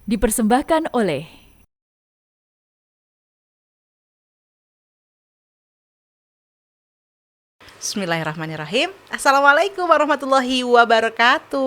Dipersembahkan oleh Bismillahirrahmanirrahim. Assalamualaikum warahmatullahi wabarakatuh.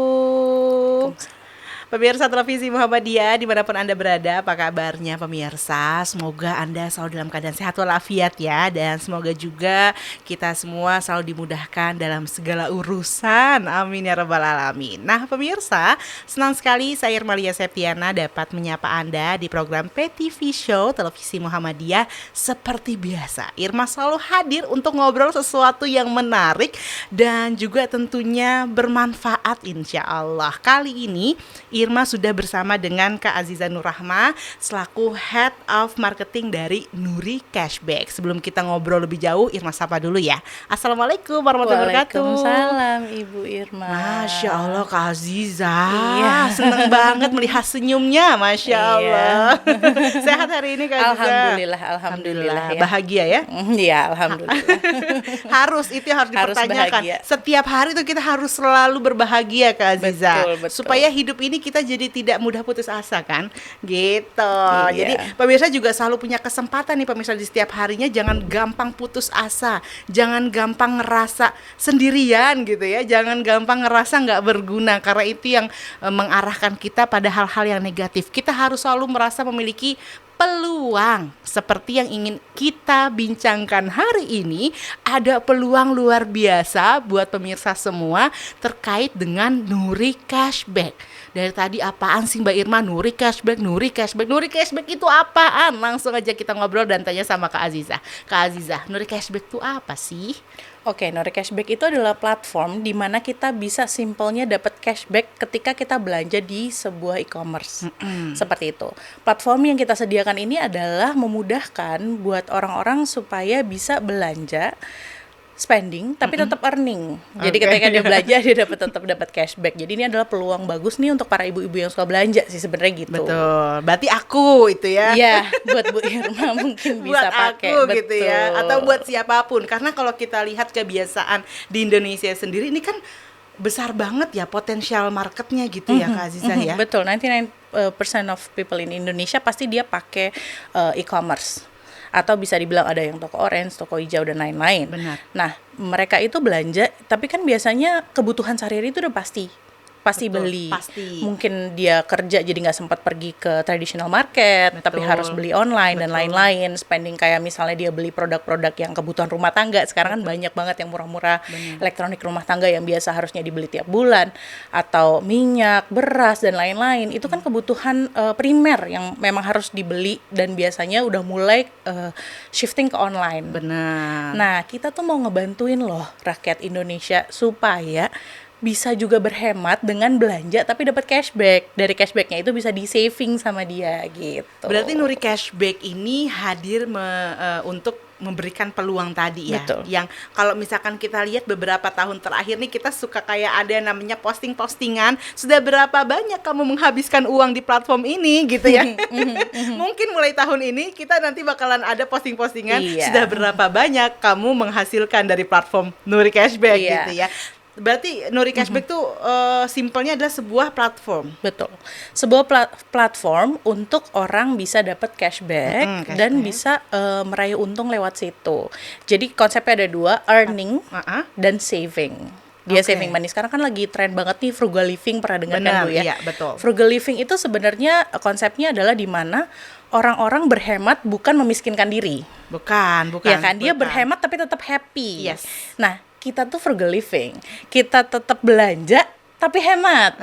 Pemirsa televisi Muhammadiyah dimanapun Anda berada, apa kabarnya pemirsa? Semoga Anda selalu dalam keadaan sehat walafiat ya. Dan semoga juga kita semua selalu dimudahkan dalam segala urusan. Amin ya rabbal alamin. Nah pemirsa, senang sekali saya Irmalia Septiana dapat menyapa Anda di program PTV Show Televisi Muhammadiyah. Seperti biasa, Irma selalu hadir untuk ngobrol sesuatu yang menarik dan juga tentunya bermanfaat insya Allah. Kali ini Irma sudah bersama dengan Kak Aziza Nurrahma selaku Head of Marketing dari Nuri Cashback. Sebelum kita ngobrol lebih jauh, Irma sapa dulu ya. Assalamualaikum warahmatullahi wabarakatuh. Waalaikumsalam Ibu Irma. Masya Allah Kak Aziza, Iya. seneng banget melihat senyumnya, Masya Iya. Allah. Sehat hari ini Kak Aziza? Alhamdulillah ya. Bahagia ya? Iya, alhamdulillah. Harus, itu yang harus Harus dipertanyakan. bahagia. Setiap hari itu kita harus selalu berbahagia Kak Aziza. Betul. Supaya hidup ini kita jadi tidak mudah putus asa kan, gitu. Iya. Jadi pemirsa juga selalu punya kesempatan nih pemirsa di setiap harinya, jangan gampang putus asa, jangan gampang ngerasa sendirian gitu ya, jangan gampang ngerasa nggak berguna, karena itu yang mengarahkan kita pada hal-hal yang negatif. Kita harus selalu merasa memiliki peluang seperti yang ingin kita bincangkan hari ini. Ada peluang luar biasa buat pemirsa semua terkait dengan Nuri Cashback. Dari tadi apaan sih Mbak Irma? Nuri Cashback itu apaan? Langsung aja kita ngobrol dan tanya sama Kak Aziza. Kak Aziza, Nuri Cashback itu apa sih? Oke, Nuri Cashback itu adalah platform di mana kita bisa simpelnya dapat cashback ketika kita belanja di sebuah e-commerce. Seperti itu. Platform yang kita sediakan ini adalah memudahkan buat orang-orang supaya bisa belanja spending tapi tetap earning. Jadi Oke. ketika dia belanja dia tetap dapat cashback. Jadi ini adalah peluang bagus nih untuk para ibu-ibu yang suka belanja sih sebenarnya gitu. Betul. Berarti aku itu ya. Iya, buat Bu Irma mungkin bisa Buat pakai aku gitu betul. ya, atau buat siapapun, karena kalau kita lihat kebiasaan di Indonesia sendiri ini kan besar banget ya potensial marketnya gitu ya Kak Aziza ya. Betul, 99% of people in Indonesia pasti dia pakai e-commerce. Atau bisa dibilang ada yang toko orange, toko hijau dan lain-lain. Benar. Nah, mereka itu belanja, tapi kan biasanya kebutuhan sehari-hari itu udah pasti Betul, beli. pasti. Mungkin dia kerja jadi nggak sempat pergi ke traditional market, tapi Betul. harus beli online dan Betul. lain-lain. Spending kayak misalnya dia beli produk-produk yang kebutuhan rumah tangga. Sekarang kan banyak banget yang murah-murah elektronik rumah tangga yang biasa harusnya dibeli tiap bulan, atau minyak, beras dan lain-lain. Itu kan kebutuhan primer yang memang harus dibeli dan biasanya udah mulai shifting ke online. Benar. Nah, kita tuh mau ngebantuin loh rakyat Indonesia supaya bisa juga berhemat dengan belanja tapi dapat cashback. Dari cashbacknya itu bisa di saving sama dia gitu. Berarti Nuri Cashback ini hadir untuk memberikan peluang tadi ya. Betul. Yang kalau misalkan kita lihat beberapa tahun terakhir nih, kita suka kayak ada namanya posting-postingan, sudah berapa banyak kamu menghabiskan uang di platform ini gitu ya. Mungkin mulai tahun ini kita nanti bakalan ada posting-postingan, Iya. sudah berapa banyak kamu menghasilkan dari platform Nuri Cashback Iya. gitu ya. Berarti Nuri Cashback tuh simpelnya adalah sebuah platform. Betul. Sebuah platform untuk orang bisa dapat cashback dan cashback. bisa meraih untung lewat situ. Jadi konsepnya ada dua, earning dan saving. Dia Oke. saving money. Sekarang kan lagi tren banget nih frugal living, pernah dengar kan Benar, Bu ya? iya, betul. Frugal living itu sebenarnya konsepnya adalah di mana orang-orang berhemat bukan memiskinkan diri. Bukan. Ya kan, dia bukan. berhemat tapi tetap happy. Yes. Nah, kita tuh frugal living. Kita tetap belanja tapi hemat.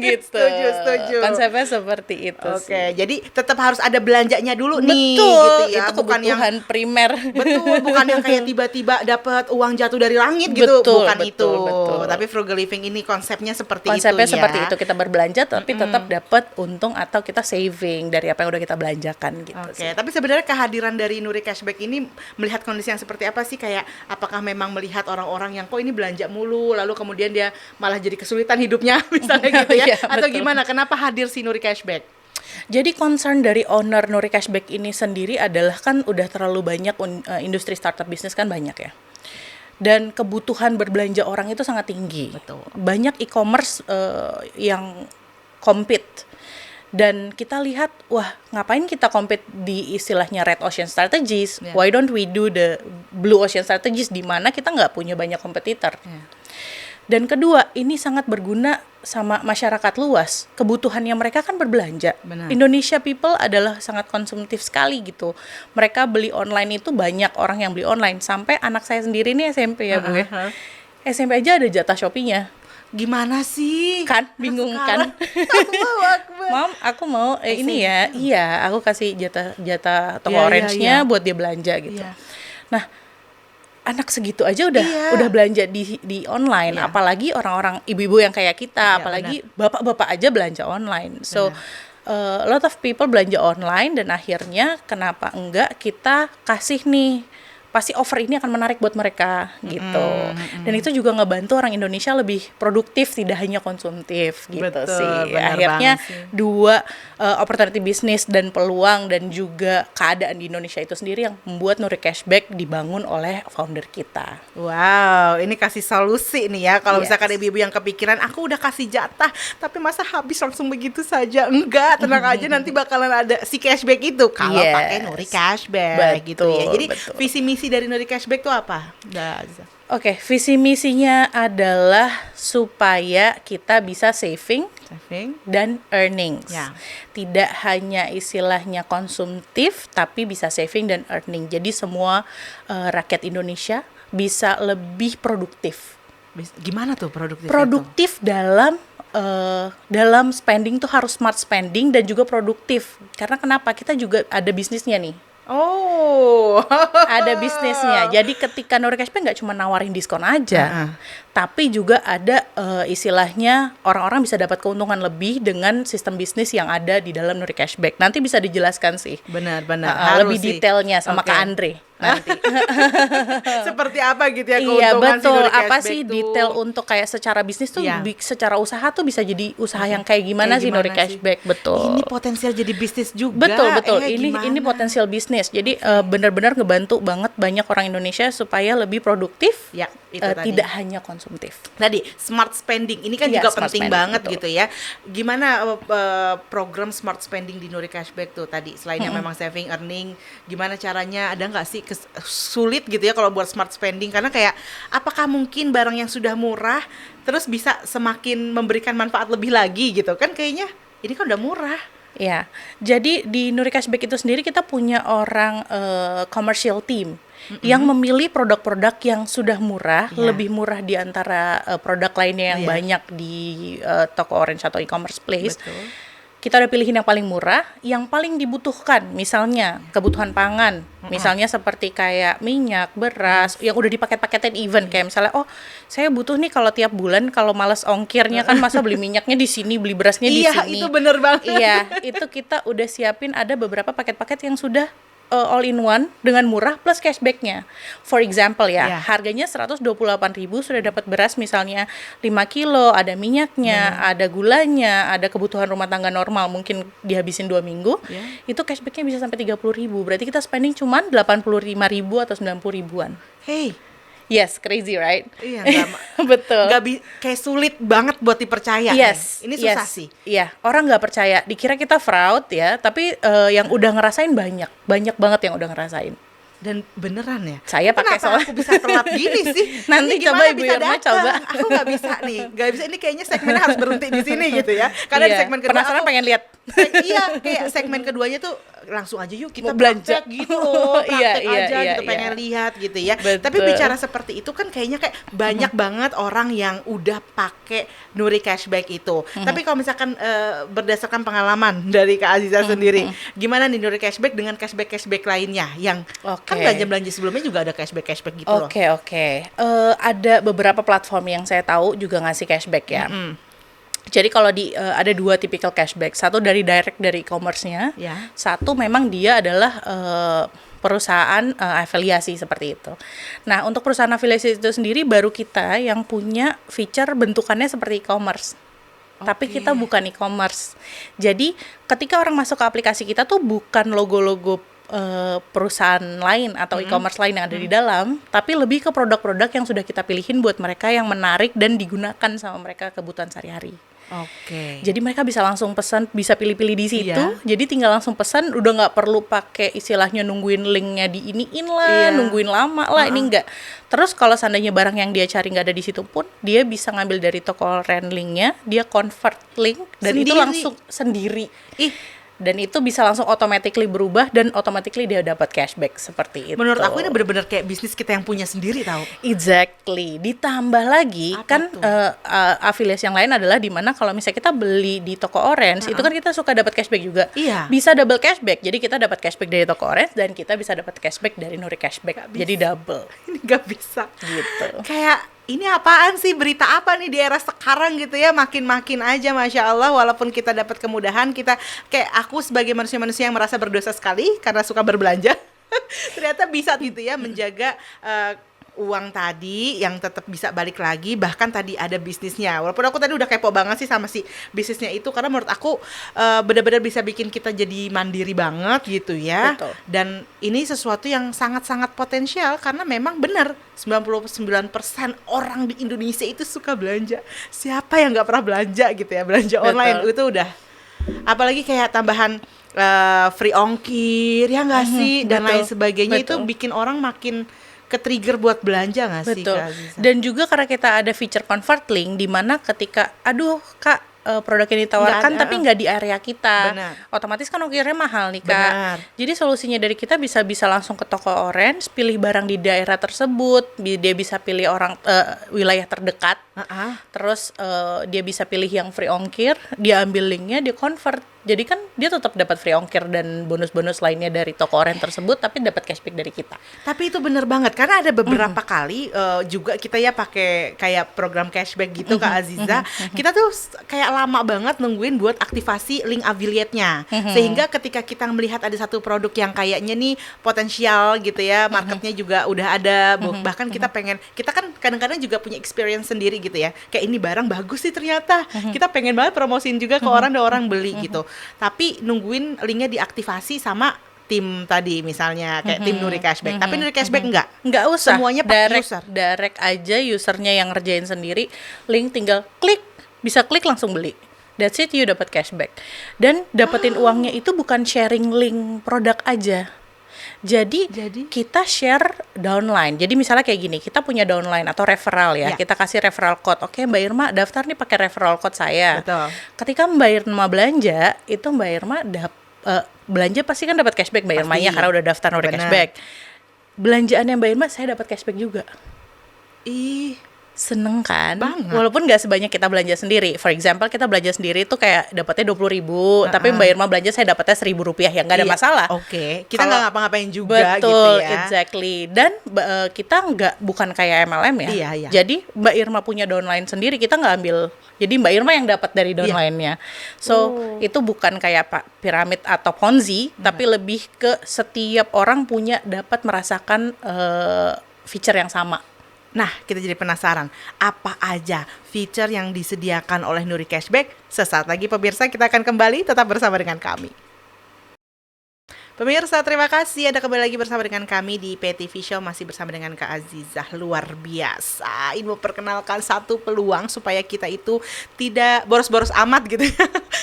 Gitu. Setuju. Konsepnya seperti itu Oke, sih. jadi tetap harus ada belanjanya dulu nih, Betul, gitu ya. itu Bukan yang kebutuhan primer. betul, bukan yang kayak tiba-tiba dapat uang jatuh dari langit gitu, Betul, bukan itu. betul. Tapi frugal living ini konsepnya seperti Konsepnya itu ya. seperti itu, kita berbelanja tapi tetap dapat untung atau kita saving dari apa yang udah kita belanjakan gitu Oke, sih. tapi sebenarnya kehadiran dari Nuri Cashback ini melihat kondisi yang seperti apa sih? Kayak apakah memang melihat orang-orang yang kok ini belanja mulu, lalu kemudian dia malah jadi kesulitan hidupnya, misalnya gitu ya? Iya, Atau betul. gimana? Kenapa hadir si Nuri Cashback? Jadi concern dari owner Nuri Cashback ini sendiri adalah kan udah terlalu banyak industri startup bisnis kan banyak ya. Dan kebutuhan berbelanja orang itu sangat tinggi. Betul. Banyak e-commerce yang compete Dan kita lihat, wah ngapain kita compete di istilahnya red ocean strategies? Yeah. Why don't we do the blue ocean strategies, di mana kita nggak punya banyak kompetitor? Yeah. Dan kedua, ini sangat berguna sama masyarakat luas. Kebutuhannya mereka kan berbelanja. Benar. Indonesia people adalah sangat konsumtif sekali gitu. Mereka beli online itu, banyak orang yang beli online. Sampai anak saya sendiri nih SMP ya Bu ya. SMP aja ada jatah Shopee-nya. Gimana sih? Kan bingung kan? Allahu Akbar. Mam, aku mau ini ya. Iya, aku kasih jatah toko Iya, orange-nya iya. buat dia belanja gitu. Iya. Nah, anak segitu aja udah Iya. belanja di online, Iya. apalagi orang-orang ibu-ibu yang kayak kita, Iya, apalagi bapak-bapak aja belanja online. So Benar. a lot of people belanja online, dan akhirnya kenapa enggak kita kasih nih, pasti offer ini akan menarik buat mereka gitu. Dan itu juga ngebantu orang Indonesia lebih produktif, tidak hanya konsumtif gitu. Betul, sih. benar Akhirnya banget sih. dua opportunity bisnis dan peluang, dan juga keadaan di Indonesia itu sendiri yang membuat Nuri Cashback dibangun oleh founder kita. Wow, ini kasih solusi nih ya. Kalau Yes. misalkan ibu-ibu yang kepikiran, aku udah kasih jatah, tapi masa habis langsung begitu saja? Enggak, tenang aja, nanti bakalan ada si cashback itu. Kalau Yes. pakai Nuri Cashback gitu ya. Betul, Jadi betul. visi misi dari Nuri Cashback itu apa? Udah, Aziza. Oke, visi misinya adalah supaya kita bisa saving Saving. dan earnings. Ya. Tidak hanya istilahnya konsumtif, tapi bisa saving dan earning. Jadi semua rakyat Indonesia bisa lebih produktif. Gimana tuh produktifnya Produktif dalam spending tuh harus smart spending dan juga produktif. Karena kenapa? Kita juga ada bisnisnya nih. tuh? Oh. Ada bisnisnya. Jadi ketika Nuri Cashback nggak cuma nawarin diskon aja, tapi juga ada istilahnya orang-orang bisa dapat keuntungan lebih dengan sistem bisnis yang ada di dalam Nuri Cashback. Nanti bisa dijelaskan sih. Benar. Lebih Harus sih. detailnya sama Oke. Kak Andre nanti. Seperti apa gitu ya Iya keuntungan si betul. Nuri Apa Cashback sih tuh? detail untuk kayak secara bisnis tuh, Iya. secara usaha tuh bisa jadi usaha yang kayak gimana Kayak sih Nuri gimana sih? Cashback? Betul. Ini potensial jadi bisnis juga. Betul. Ini Gimana? potensial bisnis. Jadi benar-benar ngebantu banget banyak orang Indonesia supaya lebih produktif. Ya, itu tadi. Tidak hanya konsumtif. Tadi smart spending ini kan Iya, juga smart penting spending, banget betul. gitu ya. Gimana program smart spending di Nuri Cashback tuh tadi, selain yang memang saving earning, gimana caranya? Ada nggak sih sulit gitu ya kalau buat smart spending, karena kayak apakah mungkin barang yang sudah murah terus bisa semakin memberikan manfaat lebih lagi gitu kan, kayaknya ini kan udah murah. Ya, jadi di Nuri Cashback itu sendiri kita punya orang commercial team yang memilih produk-produk yang sudah murah, Iya. lebih murah di antara produk lainnya yang Iya. banyak di toko orange atau e-commerce place. Betul. Kita udah pilihin yang paling murah, yang paling dibutuhkan, misalnya kebutuhan pangan, misalnya seperti kayak minyak, beras, yang udah dipaket-paketin even, kayak misalnya, oh saya butuh nih kalau tiap bulan, kalau males ongkirnya kan masa beli minyaknya di sini, beli berasnya di Iya, sini. itu bener banget. Iya, itu kita udah siapin ada beberapa paket-paket yang sudah all in one dengan murah plus cashbacknya. For example ya, Iya. harganya 128.000 sudah dapat beras misalnya 5 kilo, ada minyaknya, ada gulanya, ada kebutuhan rumah tangga normal mungkin dihabisin 2 minggu. Iya. Itu cashbacknya bisa sampai 30.000. Berarti kita spending cuman 85.000 atau 90 ribuan. Hey, Yes, crazy right? iya Betul. kayak sulit banget buat dipercaya. Yes, nih. Ini susah yes. sih. Iya, orang nggak percaya. Dikira kita fraud ya, tapi yang udah ngerasain banyak banget yang udah ngerasain. Dan beneran ya? Saya pakai Kenapa soal- aku bisa telat gini sih? Nanti Ini coba gimana Ibu bisa Irma datang? coba. Aku nggak bisa nih, nggak bisa. Ini kayaknya segmennya harus berhenti di sini gitu ya. Karena di Iya, segmen kedua penasaran aku- pengen lihat. Iya, kayak segmen keduanya tuh langsung aja yuk kita Mau belanja. praktek gitu loh, praktek Iya, aja iya, gitu, iya. pengen lihat gitu ya. Betul. Tapi bicara seperti itu kan kayaknya kayak banyak banget orang yang udah pakai Nuri Cashback itu. Tapi kalau misalkan berdasarkan pengalaman dari Kak Aziza sendiri, gimana nih Nuri Cashback dengan cashback lainnya yang kan Oke. belanja-belanja sebelumnya juga ada cashback gitu loh. Oke. Ada beberapa platform yang saya tahu juga ngasih cashback ya. Jadi kalau ada dua tipikal cashback. Satu dari direct dari e-commerce-nya. Ya. Satu memang dia adalah perusahaan afiliasi seperti itu. Nah, untuk perusahaan afiliasi itu sendiri baru kita yang punya feature bentukannya seperti e-commerce. Tapi Oke. kita bukan e-commerce. Jadi ketika orang masuk ke aplikasi kita tuh bukan logo-logo perusahaan lain atau e-commerce lain yang ada di dalam, tapi lebih ke produk-produk yang sudah kita pilihin buat mereka yang menarik dan digunakan sama mereka kebutuhan sehari-hari. Oke. Jadi mereka bisa langsung pesan, bisa pilih-pilih di situ. Iya. Jadi tinggal langsung pesan, udah nggak perlu pakai istilahnya nungguin linknya diiniin lah, Iya. nungguin lama lah. Ini enggak. Terus kalau seandainya barang yang dia cari nggak ada di situ pun, dia bisa ngambil dari toko oren linknya, dia convert link dan itu Sendiri. langsung sendiri. Ih, Dan itu bisa langsung automatically berubah dan automatically dia dapat cashback seperti itu. menurut aku ini benar-benar kayak bisnis kita yang punya sendiri tahu. Exactly. Ditambah lagi Apa kan tuh? afiliasi yang lain adalah di mana kalau misalnya kita beli di toko Orange itu kan kita suka dapat cashback juga. Iya. Bisa double cashback. Jadi kita dapat cashback dari toko Orange dan kita bisa dapat cashback dari Nuri Cashback. Jadi double Ini nggak bisa. gitu. Kayak ini apaan sih, berita apa nih di era sekarang gitu ya, makin-makin aja Masya Allah. Walaupun kita dapat kemudahan, kita kayak aku sebagai manusia-manusia yang merasa berdosa sekali karena suka berbelanja ternyata bisa gitu ya menjaga uang tadi yang tetap bisa balik lagi, bahkan tadi ada bisnisnya. Walaupun aku tadi udah kepo banget sih sama si bisnisnya itu, karena menurut aku benar-benar bisa bikin kita jadi mandiri banget gitu ya. Betul. Dan ini sesuatu yang sangat-sangat potensial karena memang benar 99% orang di Indonesia itu suka belanja. Siapa yang nggak pernah belanja gitu ya, belanja Betul. online itu udah. Apalagi kayak tambahan free ongkir ya nggak sih, dan betul, lain sebagainya. Itu betul. bikin orang makin ke-trigger buat belanja nggak sih, Betul. Kak Aziza? Dan juga karena kita ada feature convert link di mana ketika aduh Kak produk yang ditawarkan Nggak ada, tapi nggak di area kita. Benar. Otomatis kan ongkirnya mahal nih Kak. Benar. Jadi solusinya dari kita bisa langsung ke toko Orange, pilih barang di daerah tersebut, dia bisa pilih wilayah terdekat. Terus dia bisa pilih yang free ongkir, dia ambil linknya, dia convert. Jadi kan dia tetap dapat free ongkir dan bonus-bonus lainnya dari toko Orange tersebut, tapi dapat cashback dari kita. Tapi itu bener banget karena ada beberapa kali juga kita ya pakai kayak program cashback gitu Kak Aziza. Kita tuh kayak lama banget nungguin buat aktivasi link affiliate-nya. Sehingga ketika kita melihat ada satu produk yang kayaknya nih potensial gitu ya, marketnya juga udah ada, bahkan kita pengen, kita kan kadang-kadang juga punya experience sendiri gitu ya. Kayak ini barang bagus sih ternyata. Kita pengen banget promosiin juga ke orang dan orang beli gitu. Tapi nungguin linknya diaktifasi sama tim tadi misalnya kayak tim Nuri Cashback. Tapi Nuri Cashback Nggak usah. Semuanya pakai direct, user. direct aja usernya yang ngerjain sendiri. Link tinggal klik, bisa klik langsung beli. That's it, you dapat cashback. Dan dapetin uangnya itu bukan sharing link produk aja. Jadi kita share downline. Jadi misalnya kayak gini, kita punya downline atau referral ya. Ya. Kita kasih referral code. Oke, Mbak Irma daftar nih pakai referral code saya. Betul. Ketika Mbak Irma belanja, itu Mbak Irma belanja pasti kan dapat cashback Mbak Irmanya Pasti. karena udah daftar Nuri Benar. Cashback. Belanjaannya Mbak Irma saya dapat cashback juga. Ih, Seneng kan? Banget. Walaupun nggak sebanyak kita belanja sendiri. For example, kita belanja sendiri tuh kayak dapatnya 20.000, tapi Mbak Irma belanja saya dapatnya Rp1.000 ya nggak ada iya. masalah. Oke, kita Kalau- nggak ngapa-ngapain juga Betul, gitu ya. exactly. Dan kita bukan kayak MLM ya. Iya, iya. Jadi Mbak Irma punya downline sendiri, kita nggak ambil. Jadi Mbak Irma yang dapat dari downline-nya. So, itu bukan kayak piramid atau Ponzi, tapi lebih ke setiap orang dapat merasakan feature yang sama. Nah, kita jadi penasaran, apa aja fitur yang disediakan oleh Nuri Cashback? Sesaat lagi pemirsa, kita akan kembali, tetap bersama dengan kami. Pemirsa, terima kasih Anda kembali lagi bersama dengan kami di PTV Show, masih bersama dengan Kak Azizah. Luar biasa, ini memperkenalkan satu peluang supaya kita itu tidak boros-boros amat gitu.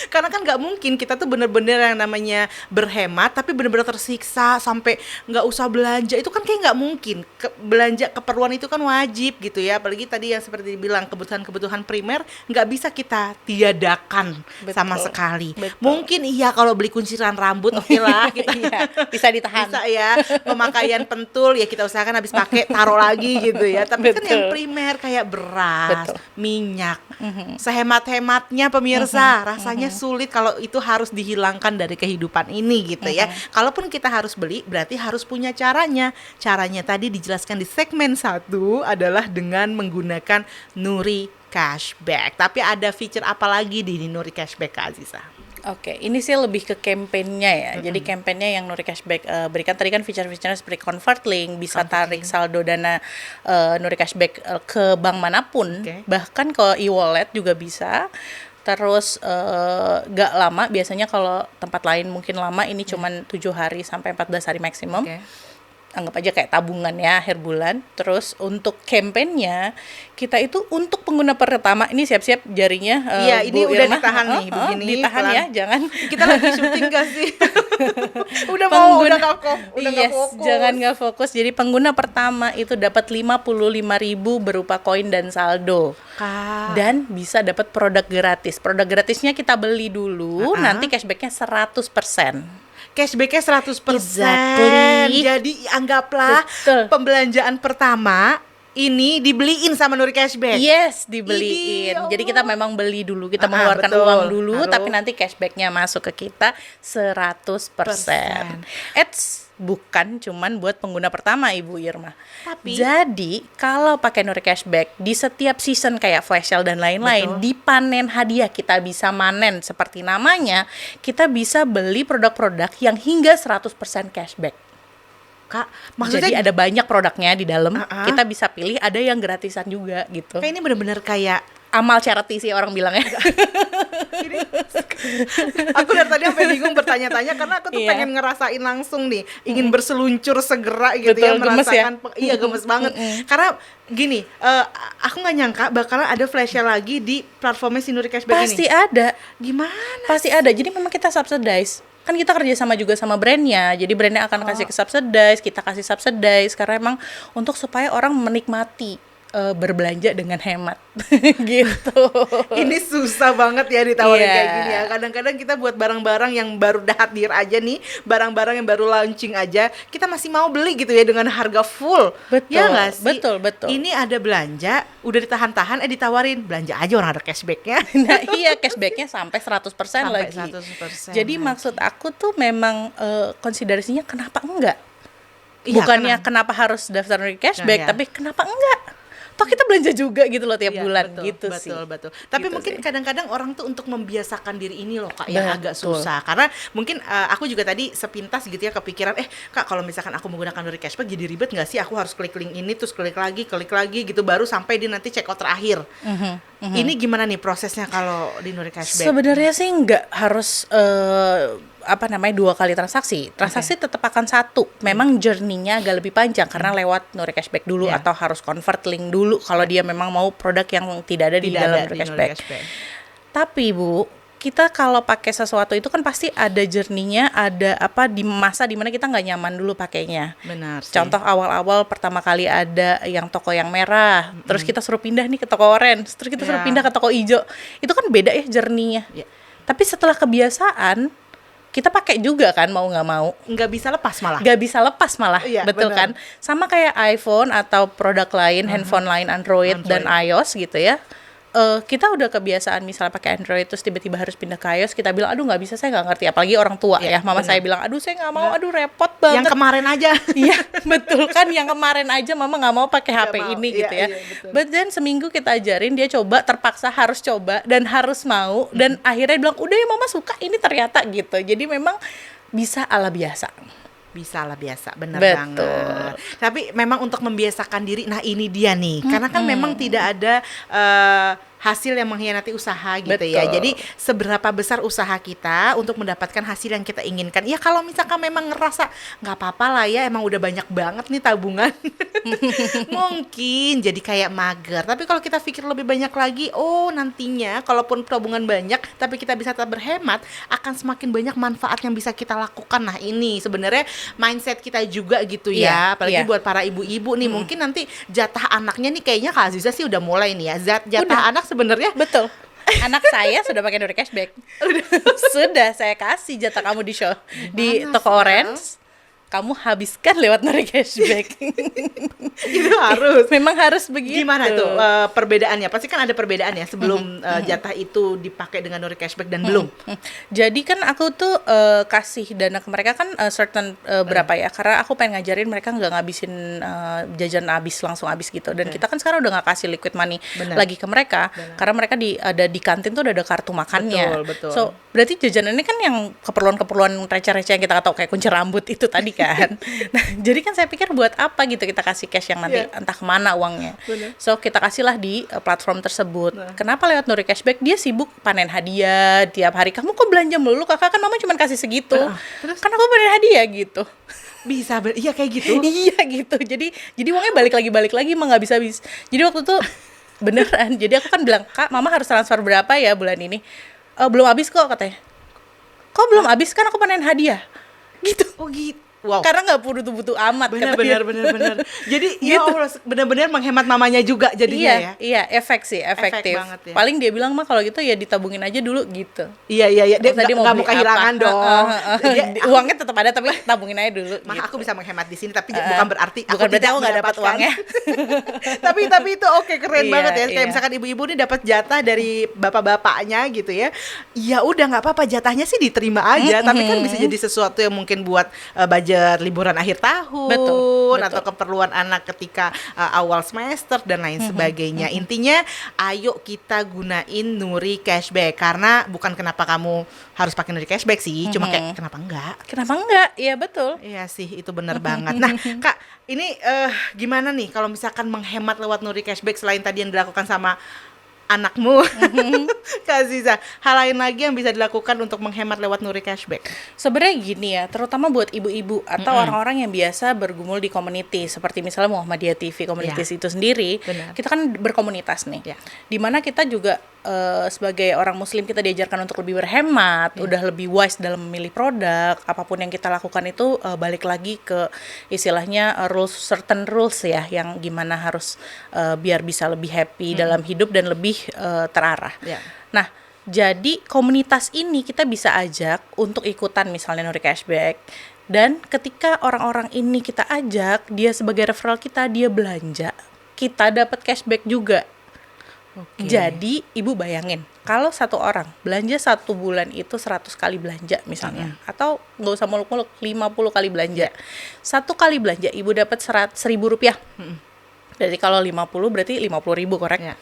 Karena kan nggak mungkin kita tuh bener-bener yang namanya berhemat tapi bener-bener tersiksa sampai nggak usah belanja, itu kan kayak nggak mungkin. Belanja keperluan itu kan wajib gitu ya, apalagi tadi yang seperti dibilang kebutuhan-kebutuhan primer nggak bisa kita tiadakan sama sekali. Betul. Mungkin iya kalau beli kunciran rambut oke lah kita Iya, bisa ditahan. bisa ya, pemakaian pentul ya kita usahakan habis pakai taruh lagi gitu ya. Tapi kan yang Betul. primer kayak beras, Betul. minyak, sehemat-hematnya pemirsa, rasanya sulit kalau itu harus dihilangkan dari kehidupan ini gitu ya. Kalaupun kita harus beli, berarti harus punya caranya. Caranya tadi dijelaskan di segmen 1 adalah dengan menggunakan Nuri Cashback. Tapi ada fitur apa lagi di Nuri Cashback, Kak Aziza? Oke, ini sih lebih ke campaign-nya ya. Jadi campaign-nya yang Nuri Cashback berikan tadi kan feature-feature seperti convert link, bisa tarik saldo dana Nuri Cashback ke bank manapun, Oke. bahkan ke e-wallet juga bisa. Terus gak lama, biasanya kalau tempat lain mungkin lama, ini cuman 7 hari sampai 14 hari maksimum. Oke. anggap aja kayak tabungan ya akhir bulan. Terus untuk kampanyenya kita itu untuk pengguna pertama ini siap-siap jarinya. Iya, ini Bu udah Irma. ditahan nih, begini. Ditahan pelan. ya, jangan. Kita lagi syuting gak sih? udah nggak Yes, fokus. jangan nggak fokus. Jadi pengguna pertama itu dapat 55.000 berupa koin dan saldo. Kak. Dan bisa dapat produk gratis. Produk gratisnya kita beli dulu, nanti cashbacknya 100%. Cashbacknya 100%. Exactly. Jadi anggaplah Betul. pembelanjaan pertama ini dibeliin sama Nuri Cashback. Yes, dibeliin. Idih, ya Jadi kita memang beli dulu, kita mengeluarkan betul. uang dulu, Harus. tapi nanti cashbacknya masuk ke kita 100%. Bukan cuman buat pengguna pertama, Ibu Irma. Tapi Jadi kalau pakai Nuri Cashback di setiap season kayak flash sale dan lain-lain, Betul. di panen hadiah kita bisa manen seperti namanya, kita bisa beli produk-produk yang hingga 100% cashback. Kak, Jadi maksudnya ada banyak produknya di dalam, Uh-uh. kita bisa pilih, ada yang gratisan juga gitu. kayak ini bener-bener kayak Amal charity sih orang bilangnya. Ini, aku dari tadi sampai bingung bertanya-tanya karena aku tuh Iya. pengen ngerasain langsung nih, ingin berseluncur segera gitu. Betul, ya, gemes ya? merasakan iya gemes banget. Karena gini, aku nggak nyangka bakalan ada flash sale lagi di platformnya si Nuri Cashback Pasti ini. ada, Gimana? pasti ada. Jadi memang kita subsidize. Kan kita kerja sama juga sama brandnya, jadi brandnya akan kasih ke subsidize, kita kasih subsidize karena emang untuk supaya orang menikmati berbelanja dengan hemat gitu. Ini susah banget ya ditawarin Iya. kayak gini ya. Kadang-kadang kita buat barang-barang yang baru hadir aja nih, barang-barang yang baru launching aja, kita masih mau beli gitu ya dengan harga full. Betul, Ya nggak sih? betul. Ini ada belanja, udah ditahan-tahan, ditawarin belanja aja orang ada cashbacknya. Nah iya, cashbacknya sampai 100% Sampai lagi. 100% Jadi maksud aku tuh memang konsiderasinya kenapa enggak? Iya, Bukannya kenapa harus daftar cashback, Nah, iya. tapi kenapa enggak? Toh kita belanja juga gitu loh tiap Iya, bulan betul, gitu sih. betul. Tapi Gitu mungkin sih. kadang-kadang orang tuh untuk membiasakan diri ini loh Kak yang agak Betul. susah. Karena mungkin aku juga tadi sepintas gitu ya kepikiran, Kak kalau misalkan aku menggunakan Nuri Cashback jadi ribet nggak sih? Aku harus klik link ini terus klik lagi gitu baru sampai di nanti checkout terakhir. Ini gimana nih prosesnya kalau di Nuri Cashback? Sebenarnya sih nggak harus dua kali transaksi. Transaksi tetap akan satu. Memang journey-nya agak lebih panjang karena lewat Nuri Cashback dulu Iya. atau harus convert link dulu kalau dia memang mau produk yang tidak ada di Tidak dalam ada Nuri di Nuri Cashback. Cashback. Tapi Bu, kita kalau pakai sesuatu itu kan pasti ada journey-nya, ada di masa dimana kita nggak nyaman dulu pakainya. Benar sih. Contoh awal-awal pertama kali ada yang toko yang merah, terus kita suruh pindah nih ke toko orange, terus kita suruh Iya. pindah ke toko hijau. Itu kan beda ya journey-nya. Iya. Tapi setelah kebiasaan, kita pakai juga kan mau nggak mau. Nggak bisa lepas malah. Nggak bisa lepas malah, Iya, betul benar. kan? Sama kayak iPhone atau produk lain, handphone lain, Android dan iOS gitu ya. Kita udah kebiasaan misalnya pakai Android terus tiba-tiba harus pindah ke iOS, kita bilang aduh nggak bisa, saya nggak ngerti, apalagi orang tua Iya, ya. Mama benar. saya bilang aduh saya nggak mau, aduh repot banget. Yang kemarin aja. Iya betul kan, yang kemarin aja mama nggak mau pakai HP Nggak mau. ini Iya, gitu ya. iya, betul. But then seminggu kita ajarin, dia coba, terpaksa harus coba dan harus mau, dan akhirnya bilang udah ya mama suka ini ternyata gitu. Jadi memang bisa ala biasa. Bisa lah biasa, bener Betul. banget. Tapi memang untuk membiasakan diri, nah ini dia nih. Karena kan memang tidak ada hasil yang mengkhianati usaha gitu ya. Betul. Jadi seberapa besar usaha kita untuk mendapatkan hasil yang kita inginkan. Ya kalau misalkan memang ngerasa nggak apa-apa lah ya, emang udah banyak banget nih tabungan. Mungkin jadi kayak mager. Tapi kalau kita pikir lebih banyak lagi, oh nantinya kalaupun tabungan banyak tapi kita bisa tetap berhemat, akan semakin banyak manfaat yang bisa kita lakukan. Nah ini sebenarnya mindset kita juga gitu ya. Iya, Apalagi iya. buat para ibu-ibu nih, mungkin nanti jatah anaknya nih kayaknya Kak Aziza sih udah mulai nih ya. Jatah anak sebenarnya Betul. Anak saya sudah pakai Nuri Cashback. Sudah saya kasih jatah kamu di di Gimana toko sih, orange. Kamu habiskan lewat Nuri Cashback. itu harus. Memang harus begitu. Gimana tuh perbedaannya? Pasti kan ada perbedaan ya sebelum jatah itu dipakai dengan Nuri Cashback dan belum. Jadi kan aku tuh kasih dana ke mereka kan certain berapa ya, karena aku pengen ngajarin mereka nggak ngabisin jajan langsung habis gitu. Dan kita kan sekarang udah nggak kasih liquid money Benar. lagi ke mereka, karena mereka ada di kantin tuh udah ada kartu makannya. Betul. So berarti jajanannya kan yang keperluan receh-receh yang kita tahu kayak kunci rambut itu tadi kan. Nah jadi kan saya pikir buat apa gitu kita kasih cash yang nanti entah kemana uangnya. Benar. So kita kasihlah di platform tersebut. Kenapa lewat Nuri Cashback? Dia sibuk panen hadiah tiap hari. Kamu kok belanja melulu? Kakak kan mama cuma kasih segitu. Terus? Kan aku panen hadiah gitu. Iya kayak gitu. Iya gitu. Jadi uangnya balik lagi emang nggak bisa habis. Jadi waktu itu beneran. Jadi aku kan bilang, Kak, Mama harus transfer berapa ya bulan ini? Belum habis kok katanya. Kok belum habis, kan aku panen hadiah. Gitu. Oh gitu. Wow. Karena nggak butuh amat. Benar. Jadi ya Allah, benar-benar menghemat mamanya juga jadinya ya. Iya, efektif. Banget ya. Paling dia bilang mah kalau gitu ya ditabungin aja dulu gitu. Iya. Dia Tadi nggak mau kehilangan dong. Uangnya tetap ada tapi tabungin aja dulu. Mah gitu. aku bisa menghemat di sini, tapi bukan berarti aku tidak nggak dapat mendapatkan. uangnya. tapi itu oke, keren Iya, banget ya. Kayak iya. misalkan ibu-ibu nih dapat jatah dari bapak-bapaknya gitu ya. Ya udah nggak apa-apa, jatahnya sih diterima aja. Tapi kan bisa jadi sesuatu yang mungkin buat budget liburan akhir tahun, Betul. atau keperluan anak ketika awal semester dan lain sebagainya. Intinya, ayo kita gunain Nuri Cashback, karena bukan kenapa kamu harus pakai Nuri Cashback sih, cuma kayak kenapa enggak? Kenapa enggak? Iya betul. Iya sih, itu benar banget. Nah, Kak, ini gimana nih kalau misalkan menghemat lewat Nuri Cashback selain tadi yang dilakukan sama anakmu, Kak Aziza, hal lain lagi yang bisa dilakukan untuk menghemat lewat Nuri Cashback? Sebenarnya gini ya, terutama buat ibu-ibu atau orang-orang yang biasa bergumul di community, seperti misalnya Muhammadiyah TV Communities itu sendiri. Benar. Kita kan berkomunitas nih, Ya. dimana kita juga sebagai orang muslim kita diajarkan untuk lebih berhemat, udah lebih wise dalam memilih produk. Apapun yang kita lakukan itu balik lagi ke istilahnya certain rules ya, yang gimana harus biar bisa lebih happy dalam hidup dan lebih terarah. Ya. Nah, jadi komunitas ini kita bisa ajak untuk ikutan misalnya Nuri Cashback. Dan ketika orang-orang ini kita ajak, dia sebagai referral kita, dia belanja, kita dapat cashback juga. Oke. Jadi ibu bayangin, kalau satu orang belanja 1 bulan itu 100 kali belanja misalnya, atau nggak usah muluk-muluk, 50 kali belanja. 1 kali belanja ibu dapat 1.000 rupiah. Berarti kalau 50 berarti 50.000, korek? Ya.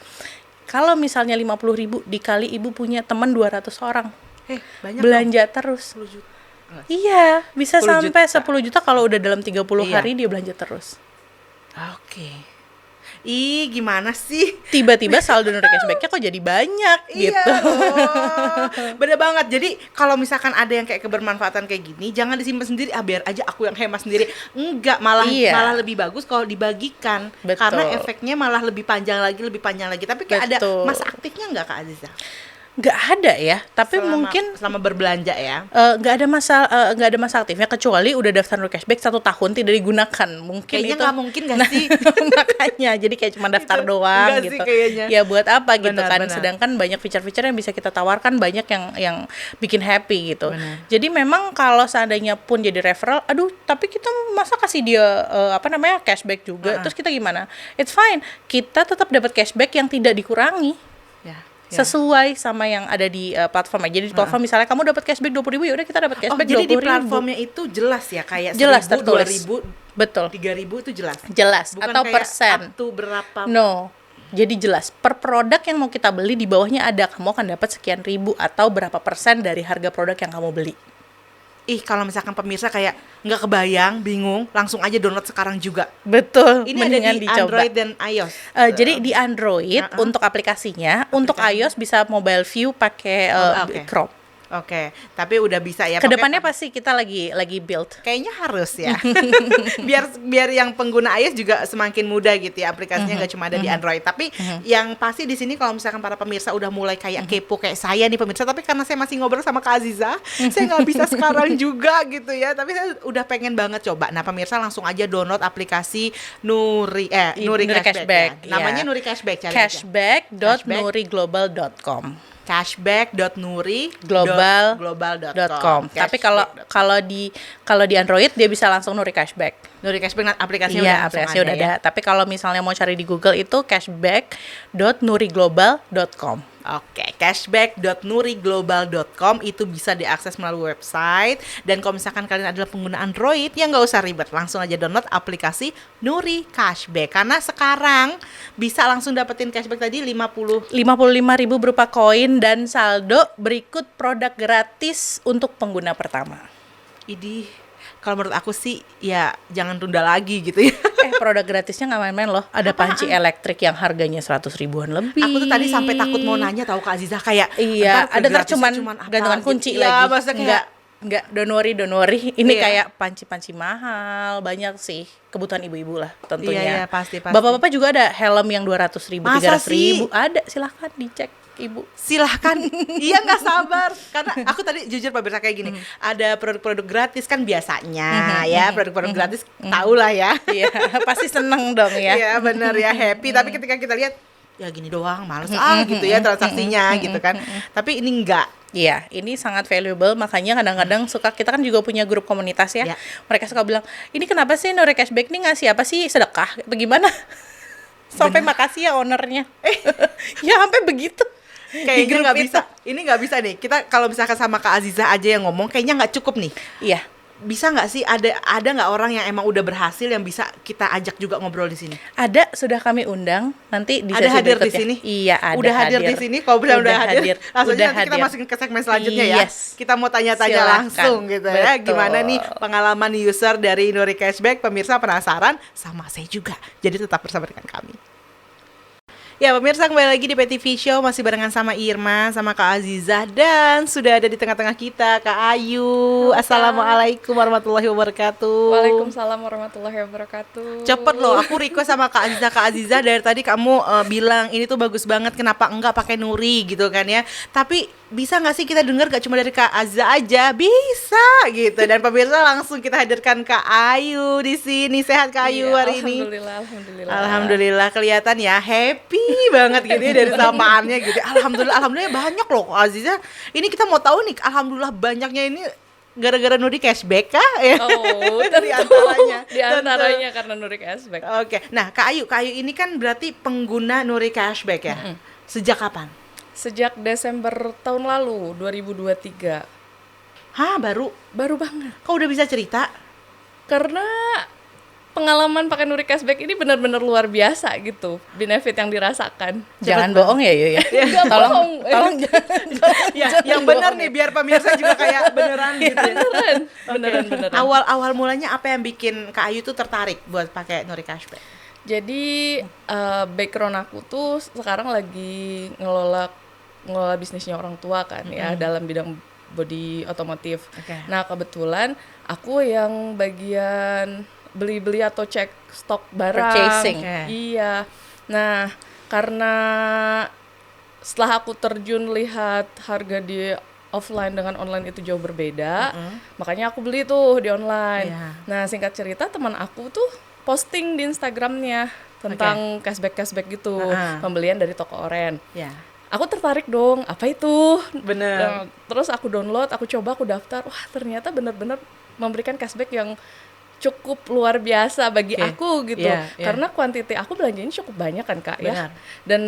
Kalau misalnya 50.000 dikali ibu punya teman 200 orang, Banyak belanja terus. 10 juta. Iya, bisa 10 sampai juta. 10 juta kalau udah dalam 30 Iya. hari dia belanja terus. Oke. Ih, gimana sih? Tiba-tiba saldo Nuri Cashback-nya kok jadi banyak gitu. Iya loh. Bener banget. Jadi kalau misalkan ada yang kayak kebermanfaatan kayak gini, jangan disimpan sendiri. Biar aja aku yang hemat sendiri. Enggak, malah lebih bagus kalau dibagikan. Betul. Karena efeknya malah lebih panjang lagi. Tapi kayak ada Betul. masa aktifnya nggak, Kak Aziza? Nggak ada ya, tapi mungkin selama berbelanja ya. nggak ada masa aktifnya, kecuali udah daftar Nuri Cashback 1 tahun tidak digunakan. Mungkin Kayaknya itu nggak mungkin nggak sih? makanya jadi kayak cuma daftar Itu, doang enggak sih gitu. kayaknya. Ya buat apa gitu Benar, kan? benar. Sedangkan banyak fitur-fitur yang bisa kita tawarkan, banyak yang bikin happy gitu. Benar. Jadi memang kalau seandainya pun jadi referral, aduh tapi kita masa kasih dia cashback juga, terus kita gimana? It's fine, kita tetap dapat cashback yang tidak dikurangi. Ya. Sesuai sama yang ada di platform. Jadi di platform misalnya kamu dapat cashback 20.000, ya udah kita dapat cashback 20.000. Jadi di platformnya itu jelas ya, kayak Jelas 1.000, tertulis. 2.000, Betul. 3.000 itu jelas. Jelas. Bukan Atau kayak persen. up to berapa. No. Jadi jelas per produk yang mau kita beli di bawahnya ada kamu akan dapat sekian ribu atau berapa persen dari harga produk yang kamu beli. Ih, kalau misalkan pemirsa kayak nggak kebayang, bingung, langsung aja download sekarang juga. Betul. Ini mendingan ada di dicoba. Android dan iOS. Jadi di Android untuk aplikasinya, untuk iOS bisa mobile view pakai Oke. Chrome. Oke, tapi udah bisa ya. Kedepannya Pokoknya pasti kita lagi build. kayaknya harus ya. biar yang pengguna iOS juga semakin mudah gitu ya, aplikasinya nggak cuma ada di Android. Tapi yang pasti di sini kalau misalkan para pemirsa udah mulai kayak kepo kayak saya nih pemirsa, tapi karena saya masih ngobrol sama Kak Aziza, saya nggak bisa sekarang juga gitu ya. Tapi saya udah pengen banget coba. Nah, pemirsa langsung aja download aplikasi Nuri Cashback. Ya. Namanya Nuri Cashback, cari aja. Cashback.nuriglobal.com. cashback.nuri.global.com. Tapi kalau di Android dia bisa langsung Nuri Cashback. Nuri Cashback aplikasinya Iya, udah langsung aplikasinya udah ada. ya. Tapi kalau misalnya mau cari di Google itu cashback.nuriglobal.com. Oke, cashback.nuriglobal.com itu bisa diakses melalui website. Dan kalau misalkan kalian adalah pengguna Android, ya nggak usah ribet, langsung aja download aplikasi Nuri Cashback. Karena sekarang bisa langsung dapetin cashback tadi 55.000 berupa koin dan saldo berikut produk gratis untuk pengguna pertama. Idih, kalau menurut aku sih ya jangan tunda lagi gitu ya. Produk gratisnya nggak main-main loh. Ada panci elektrik yang harganya 100 ribuan lebih. Aku tuh tadi sampai takut mau nanya tahu Kak Aziza kayak Iya, ntar ada gratisnya cuman apa gantungan gitu. kunci Iya, lagi. maksudnya kayak Enggak. Enggak, don't worry. Ini Iya. kayak panci-panci mahal, banyak sih kebutuhan ibu-ibu lah tentunya. Iya, pasti. Bapak-bapak juga ada helm yang 200.000, Masa 300.000. Ada, silahkan dicek ibu. Silahkan. Iya, nggak sabar karena aku tadi jujur pemirsa kayak gini, ada produk-produk gratis kan biasanya ya, produk-produk gratis tau lah ya. Iya, pasti seneng dong ya. Iya benar ya, happy. Tapi ketika kita lihat ya gini doang, males gitu ya transaksinya gitu kan. Tapi ini enggak. Iya, ini sangat valuable, makanya kadang-kadang suka, kita kan juga punya grup komunitas ya. Ya. Mereka suka bilang, ini kenapa sih Nuri Cashback nih ngasih apa sih, sedekah? Bagaimana? Sampai makasih ya ownernya. Ya sampai begitu. Di Kayaknya grup nggak itu. bisa. Ini nggak bisa nih. Kita kalau misalkan sama Kak Aziza aja yang ngomong, kayaknya nggak cukup nih. Iya. Bisa nggak sih ada nggak orang yang emang udah berhasil yang bisa kita ajak juga ngobrol di sini? Ada, sudah kami undang nanti di Ada sesi hadir di berikutnya. sini? Iya, ada. Udah hadir di sini? Kalau bilang udah hadir, langsung Udah nanti kita hadir. masukin ke segmen selanjutnya ya. Yes. Kita mau tanya-tanya Silakan. langsung gitu ya. Betul. Gimana nih pengalaman user dari Nuri Cashback? Pemirsa penasaran? Sama saya juga. Jadi tetap bersama dengan kami. Ya pemirsa, kembali lagi di PTV Show, masih barengan sama Irma, sama Kak Aziza, dan sudah ada di tengah-tengah kita Kak Ayu. Halo, Kak. Assalamualaikum warahmatullahi wabarakatuh. Waalaikumsalam warahmatullahi wabarakatuh. Cepet loh, aku request sama Kak Aziza dari tadi kamu bilang ini tuh bagus banget, kenapa enggak pakai Nuri gitu kan ya. Tapi bisa nggak sih kita dengar gak cuma dari Kak Aziza aja? Bisa gitu. Dan pemirsa langsung kita hadirkan Kak Ayu di sini. Sehat Kak Ayu Iya, hari ini? Alhamdulillah. Alhamdulillah, kelihatan ya happy banget gitu ya dari sapaannya gitu. Alhamdulillah banyak loh Kak Aziza. Ini kita mau tahu nih, alhamdulillah banyaknya ini gara-gara Nuri Cashback kah? Ya. Oh, Di antaranya. Di antaranya karena Nuri Cashback. Oke, nah Kak Ayu ini kan berarti pengguna Nuri Cashback ya? Sejak kapan? Sejak Desember tahun lalu, 2023. Hah, baru Banget. kok udah bisa cerita? Karena pengalaman pakai Nuri Cashback ini benar-benar luar biasa gitu, benefit yang dirasakan. Jangan bohong ya, Yu ya. Enggak bohong. Tolong Ya, yang benar nih biar pemirsa juga kayak beneran gitu ya. Beneran. Awal mulanya apa yang bikin Kak Ayu tuh tertarik buat pakai Nuri Cashback? Jadi background aku tuh sekarang lagi ngelola bisnisnya orang tua kan ya, dalam bidang body otomotif. Oke. Nah kebetulan aku yang bagian beli-beli atau cek stok barang. Purchasing. Oke. Iya. Nah karena setelah aku terjun lihat harga di offline dengan online itu jauh berbeda, makanya aku beli tuh di online. Iya. Nah singkat cerita teman aku tuh posting di Instagramnya tentang cashback gitu, pembelian dari toko oren. Ya, Aku tertarik dong, apa itu? bener. Nah, terus aku download, aku coba, aku daftar. Wah ternyata benar-benar memberikan cashback yang cukup luar biasa bagi Oke. aku gitu. Iya, iya. Karena kuantiti aku belanjanya cukup banyak kan Kak Benar. ya. Dan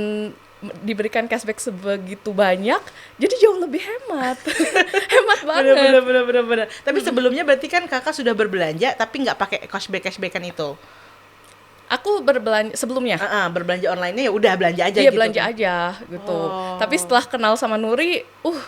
diberikan cashback sebegitu banyak, jadi jauh lebih hemat. Hemat banget. Bener. Tapi sebelumnya berarti kan kakak sudah berbelanja tapi nggak pakai cashbackan itu. Aku berbelanja sebelumnya. Berbelanja online-nya ya udah belanja aja Iya gitu. belanja aja gitu. Oh. Tapi setelah kenal sama Nuri, Uhnya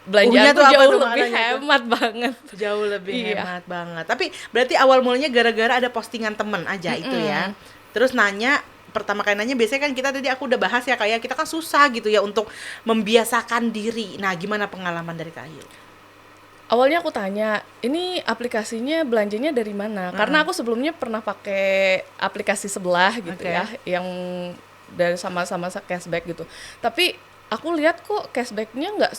belanjaan tuh tuh apa jauh tuh lebih maknanya tuh? hemat banget. Jauh lebih Iya. hemat banget. Tapi berarti awal mulanya gara-gara ada postingan temen aja itu ya. Terus nanya, pertama kali nanya biasanya kan kita tadi aku udah bahas ya kayak kita kan susah gitu ya untuk membiasakan diri. Nah, gimana pengalaman dari Kak Ayu? Awalnya aku tanya, ini aplikasinya belanjanya dari mana? Karena aku sebelumnya pernah pakai aplikasi sebelah gitu Oke. ya, yang dari sama-sama cashback gitu. Tapi aku lihat kok cashbacknya nggak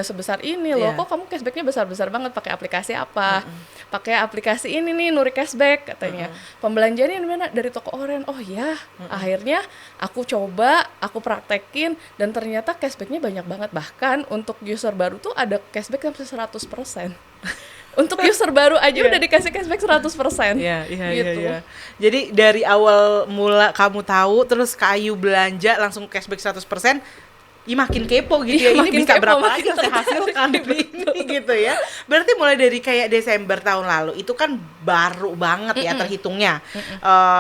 sebesar ini loh. Iya. Kok kamu cashbacknya besar-besar banget? Pakai aplikasi apa? Pakai aplikasi ini nih Nuri Cashback katanya. Pembelanjaannya di mana? Dari toko oren. Oh ya, akhirnya aku coba, aku praktekin dan ternyata cashbacknya banyak banget. Bahkan untuk user baru tuh ada cashback sampai 100%. Untuk user baru aja udah dikasih cashback 100%. Gitu. Jadi dari awal mula kamu tahu terus Kak Ayu belanja langsung cashback 100%. Ih, makin kepo gitu ya. Iya, Ini makin bisa kepo, berapa makin lagi yang saya hasilkan dari ini gitu ya. Berarti mulai dari kayak Desember tahun lalu itu kan baru banget ya terhitungnya.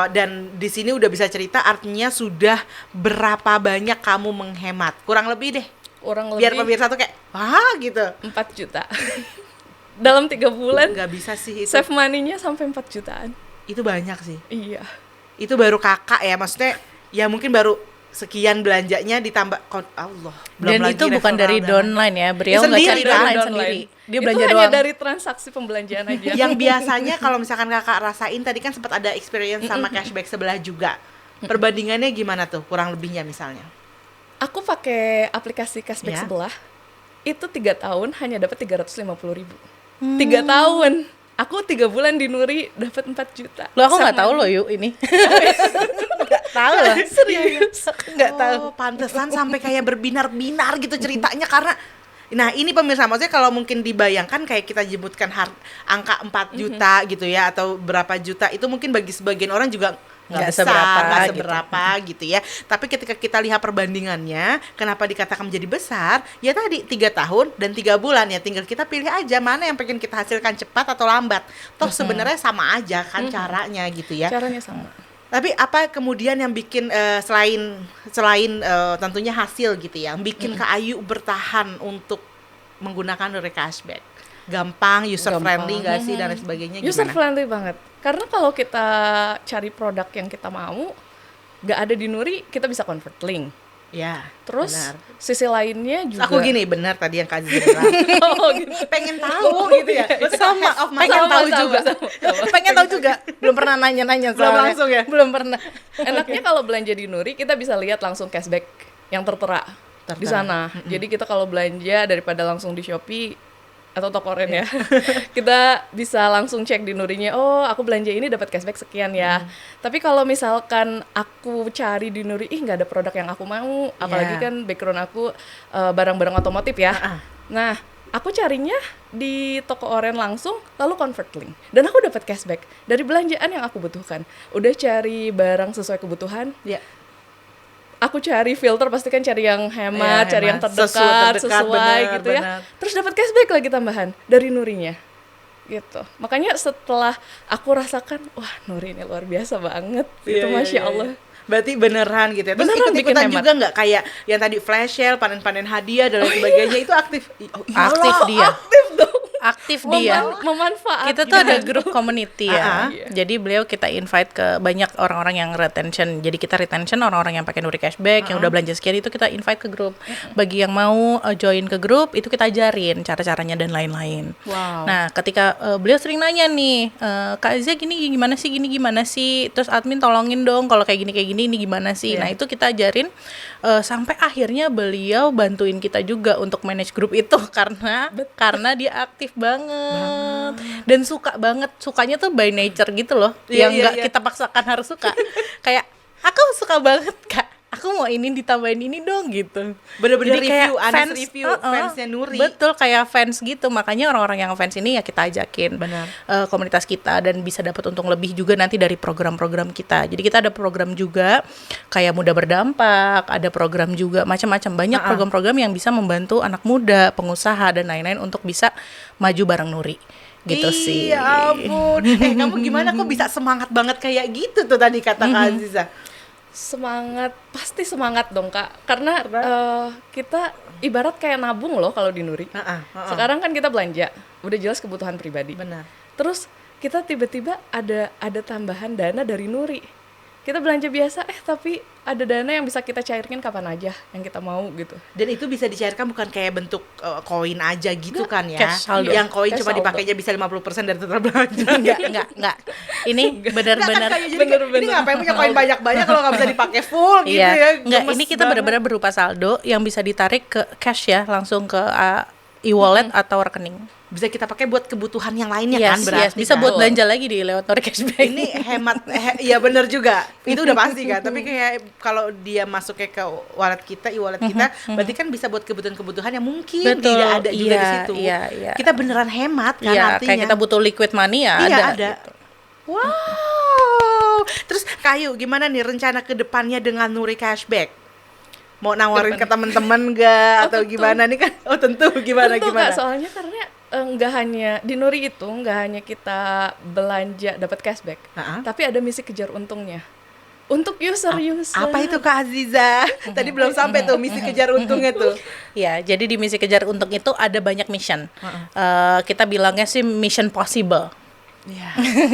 Dan di sini udah bisa cerita artinya sudah berapa banyak kamu menghemat. Kurang lebih deh. Kurang Biar lebih pemirsa tuh kayak wah gitu. 4 juta. Dalam 3 bulan Nggak bisa sih itu. save money-nya sampai 4 jutaan. Itu banyak sih. Iya. Itu baru kakak ya, maksudnya ya mungkin baru sekian belanjanya ditambah Allah. Dan itu bukan dari downline ya, beliau nggak Sendiri cari kan? downline Downline. sendiri. Dia Itu belanja hanya doang. dari transaksi pembelanjaan aja. Yang biasanya kalau misalkan kakak rasain tadi kan sempat ada experience sama cashback sebelah juga. Perbandingannya gimana tuh kurang lebihnya misalnya? Aku pakai aplikasi cashback Ya. sebelah. Itu 3 tahun hanya dapat 350.000. 3 tahun. Aku 3 bulan di Nuri dapat 4 juta. Loh aku nggak Sama- tahu loh yuk ini. Nggak tahu lah. Serius, aku nggak tahu. Oh, pantesan sampai kayak berbinar-binar gitu ceritanya karena nah ini pemirsa maksudnya kalau mungkin dibayangkan kayak kita jemputkan angka 4 juta gitu ya atau berapa juta itu mungkin bagi sebagian orang juga nggak Nggak besar, seberapa nggak gitu. seberapa gitu ya. Tapi ketika kita lihat perbandingannya, kenapa dikatakan menjadi besar? Ya tadi 3 tahun dan 3 bulan ya tinggal kita pilih aja mana yang pengen kita hasilkan cepat atau lambat. Toh sebenarnya sama aja kan caranya gitu ya. Caranya sama. Tapi apa kemudian yang bikin selain tentunya hasil gitu ya, yang bikin Kak Ayu bertahan untuk menggunakan Nuri Cashback? Gampang, user friendly nggak sih dan lain sebagainya User gimana? friendly banget. Karena kalau kita cari produk yang kita mau, nggak ada di Nuri, kita bisa convert link. Ya. Terus benar. sisi lainnya juga. Aku gini benar tadi yang Kak Aziza bilang. Oh, gitu. Pengen tahu gitu ya. Sama, pengen Sama, tahu sama, juga. sama. Pengen tahu juga. Belum pernah nanya-nanya Belum soalnya. langsung ya? Belum pernah. Enaknya kalau belanja di Nuri, kita bisa lihat langsung cashback yang tertera di sana. Jadi kita kalau belanja daripada langsung di Shopee atau toko Oren ya, kita bisa langsung cek di Nurinya. Oh, aku belanja ini dapat cashback sekian ya. Tapi kalau misalkan aku cari di Nuri, nggak ada produk yang aku mau, apalagi kan background aku barang-barang otomotif ya. Nah, aku carinya di toko Oren langsung, lalu convert link. Dan aku dapat cashback dari belanjaan yang aku butuhkan. Udah cari barang sesuai kebutuhan, Ya. aku cari filter pasti kan cari yang hemat, Iya, cari yang hemat. terdekat, Terdekat, sesuai benar, gitu ya. benar. Terus dapat cashback lagi tambahan dari Nurinya. Gitu. Makanya setelah aku rasakan, wah Nuri ini luar biasa banget. Itu Masya Allah. Berarti beneran gitu ya. Terus Beneran ikut-ikutan bikin hemat. juga nggak kayak yang tadi flash sale, panen-panen hadiah dan lain sebagainya itu aktif. Oh, iyalah, Aktif dia. Aktif dong. Aktif dia. Memanfaatkan. Kita tuh ada grup community ya. Iya. Jadi beliau kita invite ke banyak orang-orang yang retention. Jadi kita retention orang-orang yang pakai Nuri Cashback, yang udah belanja sekian itu kita invite ke grup. Bagi yang mau join ke grup itu kita ajarin cara-caranya dan lain-lain. Wow. Nah, ketika beliau sering nanya nih, Kak Azia gini gimana sih? Terus admin tolongin dong kalau kayak gini ini gimana sih? Nah, itu kita ajarin sampai akhirnya beliau bantuin kita juga untuk manage grup itu karena dia aktif banget dan suka banget, sukanya tuh by nature gitu loh, Iya, yang iya, nggak iya. kita paksakan harus suka. Kayak aku suka banget Kak, aku mau ini ditambahin ini dong gitu. Bener-bener Jadi kayak review, honest review, fansnya Nuri. Betul, kayak fans gitu. Makanya orang-orang yang fans ini ya kita ajakin Benar. komunitas kita dan bisa dapat untung lebih juga nanti dari program-program kita. Jadi kita ada program juga kayak Muda Berdampak, ada program juga macam-macam, banyak program-program yang bisa membantu anak muda, pengusaha dan lain-lain untuk bisa maju bareng Nuri. Gitu sih. Ya ampun. Kamu gimana kok bisa semangat banget kayak gitu tuh tadi kata Kak Aziza? Semangat, pasti semangat dong Kak. Karena kita ibarat kayak nabung loh kalau di Nuri. Sekarang kan kita belanja, udah jelas kebutuhan pribadi. Benar. Terus kita tiba-tiba ada tambahan dana dari Nuri. Kita belanja biasa, tapi ada dana yang bisa kita cairkan kapan aja yang kita mau gitu. Dan itu bisa dicairkan bukan kayak bentuk koin aja gitu kan ya. cash saldo. Yang koin Cash cuma saldo. dipakainya bisa 50% dari total belanja. Enggak. Ini benar-benar Jadi ini ngapain punya koin banyak-banyak kalau nggak bisa dipakai full gitu iya. ya. Enggak, Gemes ini kita banget. benar-benar berupa saldo yang bisa ditarik ke cash ya, langsung ke e-wallet atau rekening. Bisa kita pakai buat kebutuhan yang lainnya Yes, kan berarti. bisa kan? buat belanja lagi di lewat Nuri Cashback. Ini hemat, iya bener juga, itu udah pasti kan. Tapi kayak kalau dia masuknya ke wallet kita, e-wallet kita, berarti kan bisa buat kebutuhan-kebutuhan yang mungkin Betul, tidak ada juga iya, di situ. iya. Kita beneran hemat kan Iya, artinya. kayak kita butuh liquid money ya Iya, ada. gitu. Wow. Terus Kayu, gimana nih rencana ke depannya dengan Nuri Cashback? Mau nawarin ke teman-teman nggak atau tentu. gimana nih kan? Oh tentu, gimana Tentu gimana? Kak, soalnya karena nggak hanya di Nuri itu nggak hanya kita belanja dapat cashback, tapi ada misi kejar untungnya untuk user-user. Apa itu Kak Aziza? Tadi belum sampai tuh misi kejar untungnya tuh. Ya, jadi di misi kejar untung itu ada banyak mission. Kita bilangnya sih mission possible. Iya.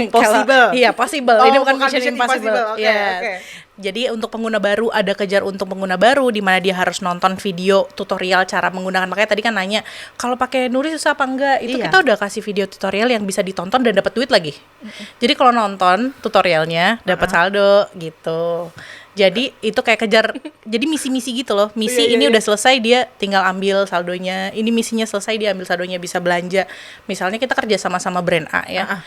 Kalau- Possible. Iya, possible. Oh, Ini bukan bukan mission mission impossible. impossible. Oke, Yes. oke. Jadi untuk pengguna baru ada kejar untung pengguna baru di mana dia harus nonton video tutorial cara menggunakan. Makanya tadi kan nanya kalau pakai Nuri susah apa enggak? Itu Iya. kita udah kasih video tutorial yang bisa ditonton dan dapat duit lagi. Jadi kalau nonton tutorialnya dapat saldo gitu. Jadi itu kayak kejar, jadi misi-misi gitu loh. Misi Iya, iya, ini iya. udah selesai dia tinggal ambil saldonya. Ini misinya selesai dia ambil saldonya bisa belanja. Misalnya kita kerja sama-sama brand A ya.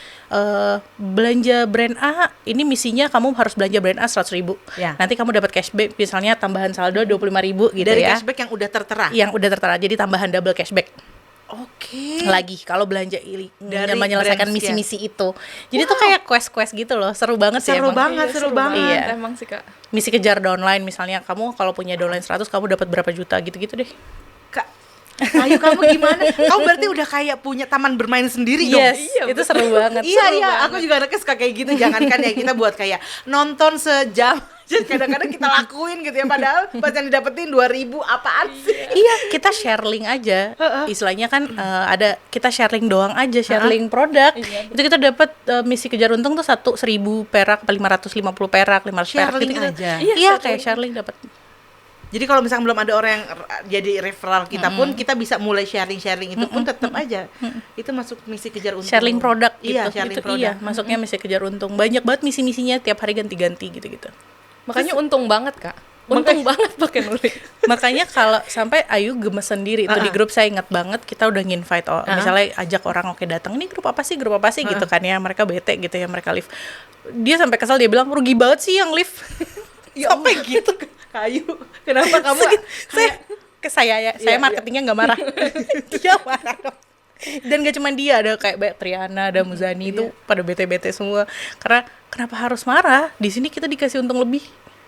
Belanja brand A, ini misinya kamu harus belanja brand A 100.000. Ya. Nanti kamu dapat cashback misalnya tambahan saldo 25.000 gitu Dari ya. cashback yang udah tertera. Yang udah tertera. Jadi tambahan double cashback Oke. lagi kalau belanja Dari menyelesaikan brand sekian. misi-misi itu. Jadi tuh kayak quest-quest gitu loh. Seru banget sih Seru emang. banget, seru banget. Iya. Emang sih Kak. Misi kejar downline misalnya kamu kalau punya downline 100 kamu dapat berapa juta gitu-gitu deh. Kak, ayo kamu gimana? Kamu berarti udah kayak punya taman bermain sendiri dong. Yes, Iya, itu seru banget. Iya Seru iya, banget. aku juga anaknya suka kayak gitu. Jangankan ya kita buat kayak nonton sejam. Jadi kadang-kadang kita lakuin gitu ya. Padahal pas yang didapetin 2.000 apaan sih? Iya, kita share link aja. Istilahnya kan ada kita share link doang aja, share link produk. Itu kita dapat misi kejar untung tuh 1.000 perak, 550 perak, 500 Share perak link gitu-gitu. aja. Iya, Iya, kayak share share link dapat. Jadi kalau misalnya belum ada orang yang jadi referral kita pun kita bisa mulai sharing-sharing itu pun tetap aja. Itu masuk misi kejar untung. Share link produk gitu. Iya, sharing Itu produk. iya, masuknya misi kejar untung. Banyak banget misi-misinya tiap hari ganti-ganti gitu-gitu. Makanya untung banget Kak. Untung banget pakai Nuri. Makanya kalau sampai Ayu gemes sendiri itu di grup saya ingat banget kita udah nginvite misalnya ajak orang oke datang ini grup apa sih gitu kan ya mereka bete gitu ya mereka live dia sampai kesel dia bilang rugi banget sih yang live Sampai gitu kayu. Kenapa kamu saya marketingnya nggak marah dia marah dong. Dan gak cuma dia ada kayak Triana ada Muzani itu pada bete-bete semua karena kenapa harus marah di sini kita dikasih untung lebih.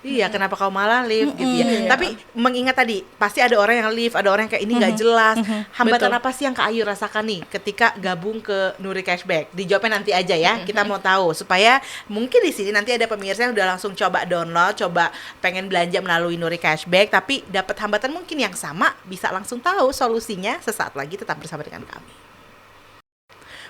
Iya, kenapa kau malah live gitu ya. Tapi mengingat tadi, pasti ada orang yang live, ada orang yang kayak ini nggak jelas. Hambatan Betul. apa sih yang Kak Ayu rasakan nih ketika gabung ke Nuri Cashback? Dijawabnya nanti aja ya. Kita mau tahu supaya mungkin di sini nanti ada pemirsa yang udah langsung coba download, coba pengen belanja melalui Nuri Cashback, tapi dapat hambatan mungkin yang sama, bisa langsung tahu solusinya sesaat lagi. Tetap bersama dengan kami.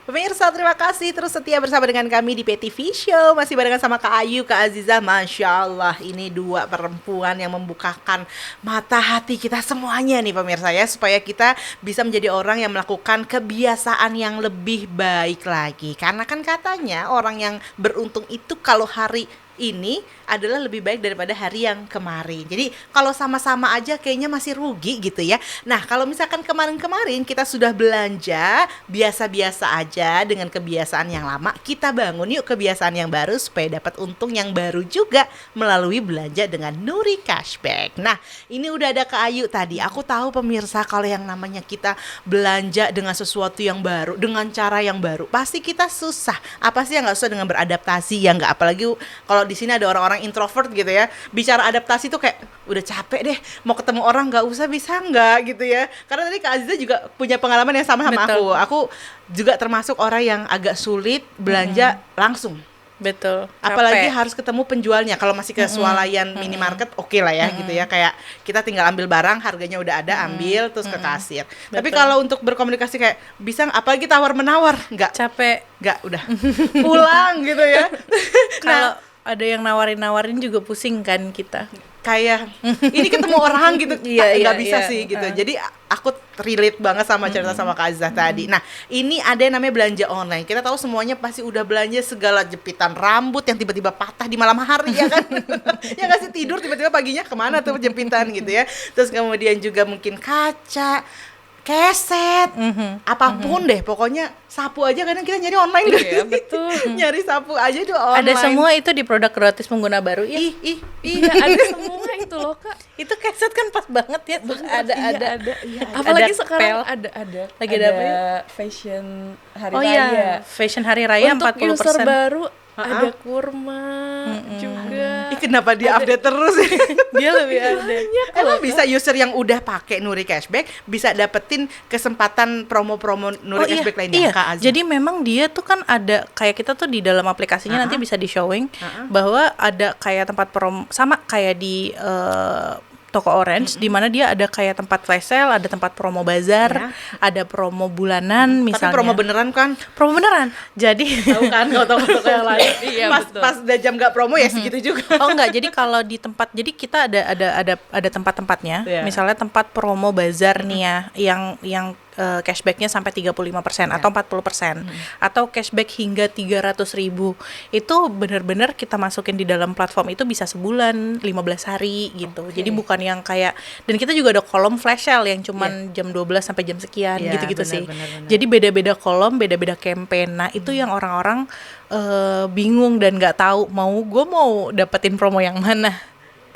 Pemirsa, terima kasih terus setia bersama dengan kami di PTV Show. Masih barengan sama Kak Ayu, Kak Aziza. Masya Allah, ini dua perempuan yang membukakan mata hati kita semuanya nih pemirsa ya. Supaya kita bisa menjadi orang yang melakukan kebiasaan yang lebih baik lagi. Karena kan katanya orang yang beruntung itu kalau hari ini adalah lebih baik daripada hari yang kemarin. Jadi kalau sama-sama aja kayaknya masih rugi gitu ya. Nah kalau misalkan kemarin-kemarin kita sudah belanja biasa-biasa aja dengan kebiasaan yang lama, kita bangun yuk kebiasaan yang baru supaya dapat untung yang baru juga melalui belanja dengan Nuri Cashback. Nah ini udah ada Kak Ayu tadi. Aku tahu pemirsa kalau yang namanya kita belanja dengan sesuatu yang baru, dengan cara yang baru, pasti kita susah. Apa sih yang nggak susah dengan beradaptasi ya nggak? Apalagi kalau di sini ada orang-orang introvert gitu ya, bicara adaptasi tuh kayak udah capek deh, mau ketemu orang nggak usah, bisa nggak gitu ya. Karena tadi Kak Aziza juga punya pengalaman yang sama Betul. aku juga termasuk orang yang agak sulit belanja langsung. Betul. Apalagi Capek. harus ketemu penjualnya. Kalau masih ke swalayan minimarket oke lah ya gitu ya. Kayak kita tinggal ambil barang, harganya udah ada, ambil terus ke kasir. Tapi Betul. kalau untuk berkomunikasi kayak bisa apalagi tawar-menawar, capek. nggak udah pulang gitu ya. Kalau ada yang nawarin juga pusing kan kita. Kayak ini ketemu orang gitu Iya, nggak iya, bisa iya. sih gitu. Jadi aku relate banget sama cerita sama Kak Azizah tadi. Nah ini ada yang namanya belanja online. Kita tahu semuanya pasti udah belanja segala jepitan rambut yang tiba-tiba patah di malam hari ya kan. Ya nggak sih, tidur tiba-tiba paginya kemana tuh jepitan gitu ya. Terus kemudian juga mungkin kaca, keset, apapun deh, pokoknya sapu aja kadang kita nyari online. Iya, betul. Nyari sapu aja tuh online. Ada semua itu di produk gratis pengguna baru ya. Iya, ada semua itu loh Kak. Itu keset kan pas banget ya. Terus ada. Iya, Apalagi Ada sekarang pel. ada Lagi ada apa ya? fashion hari Oh raya. iya, fashion hari raya Untuk 40%. user baru ada kurma juga. Ih, kenapa dia update terus ya? Dia lebih ada. Emang bisa user yang udah pakai Nuri Cashback bisa dapetin kesempatan promo-promo Nuri Cashback lainnya, iya. Kak Azza? Jadi memang dia tuh kan ada kayak kita tuh di dalam aplikasinya nanti bisa di showing bahwa ada kayak tempat promo sama kayak di toko orange di mana dia ada kayak tempat flash sale, ada tempat promo bazar, ada promo bulanan misalnya. Tapi promo beneran kan? Promo beneran. Jadi Tahu kan kalau toko-toko yang lain. Iya, pas, betul. pas udah jam nggak promo ya segitu juga. oh enggak, jadi kalau di tempat, jadi kita ada tempat-tempatnya. Iya. Misalnya tempat promo bazar nih ya, yang cashbacknya sampai 35% atau 40%, atau cashback hingga 300.000. Itu benar-benar kita masukin di dalam platform itu bisa sebulan, 15 hari gitu. Jadi bukan yang kayak, dan kita juga ada kolom flash sale yang cuman jam 12 sampai jam sekian Iya, gitu-gitu sih. benar. Jadi beda-beda kolom, beda-beda campaign. Nah, itu yang orang-orang bingung dan nggak tahu mau dapetin promo yang mana.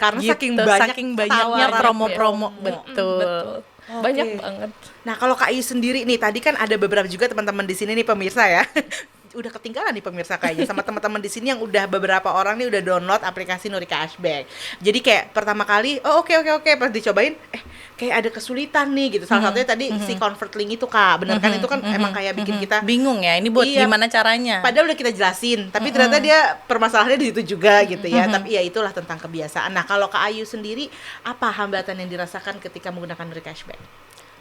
Karena Gitu, saking banyaknya tawaran promo-promo. Betul. Betul. Banyak Oke. banget. Nah, kalau Kak Ayu sendiri nih, tadi kan ada beberapa juga teman-teman di sini nih pemirsa ya. Udah ketinggalan nih pemirsa kayaknya sama teman-teman di sini yang udah beberapa orang nih udah download aplikasi Nuri Cashback. Jadi kayak pertama kali, oke pas dicobain, kayak ada kesulitan nih gitu. Salah satunya tadi si convert link itu Kak, bener kan itu kan emang kayak bikin kita Bingung ya, ini buat Iya. gimana caranya? Padahal udah kita jelasin, tapi ternyata dia permasalahannya di situ juga gitu ya. Tapi ya itulah tentang kebiasaan. Nah, kalau Kak Ayu sendiri, apa hambatan yang dirasakan ketika menggunakan Nuri Cashback?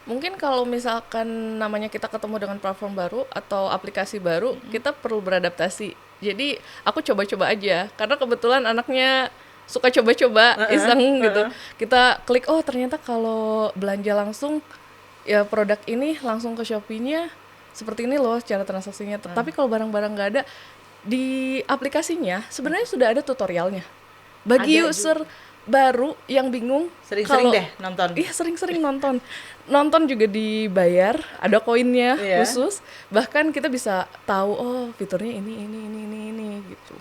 Mungkin kalau misalkan namanya kita ketemu dengan platform baru atau aplikasi baru, kita perlu beradaptasi. Jadi aku coba-coba aja, karena kebetulan anaknya suka coba-coba, iseng gitu. Kita klik, oh ternyata kalau belanja langsung, ya produk ini langsung ke Shopee-nya seperti ini loh cara transaksinya. Tapi kalau barang-barang nggak ada, di aplikasinya sebenarnya sudah ada tutorialnya. Bagi Ada user baru yang bingung, Sering-sering kalau- deh nonton. Iya, sering-sering nonton. Nonton juga dibayar, ada koinnya Iya. khusus. Bahkan kita bisa tahu, oh fiturnya ini gitu.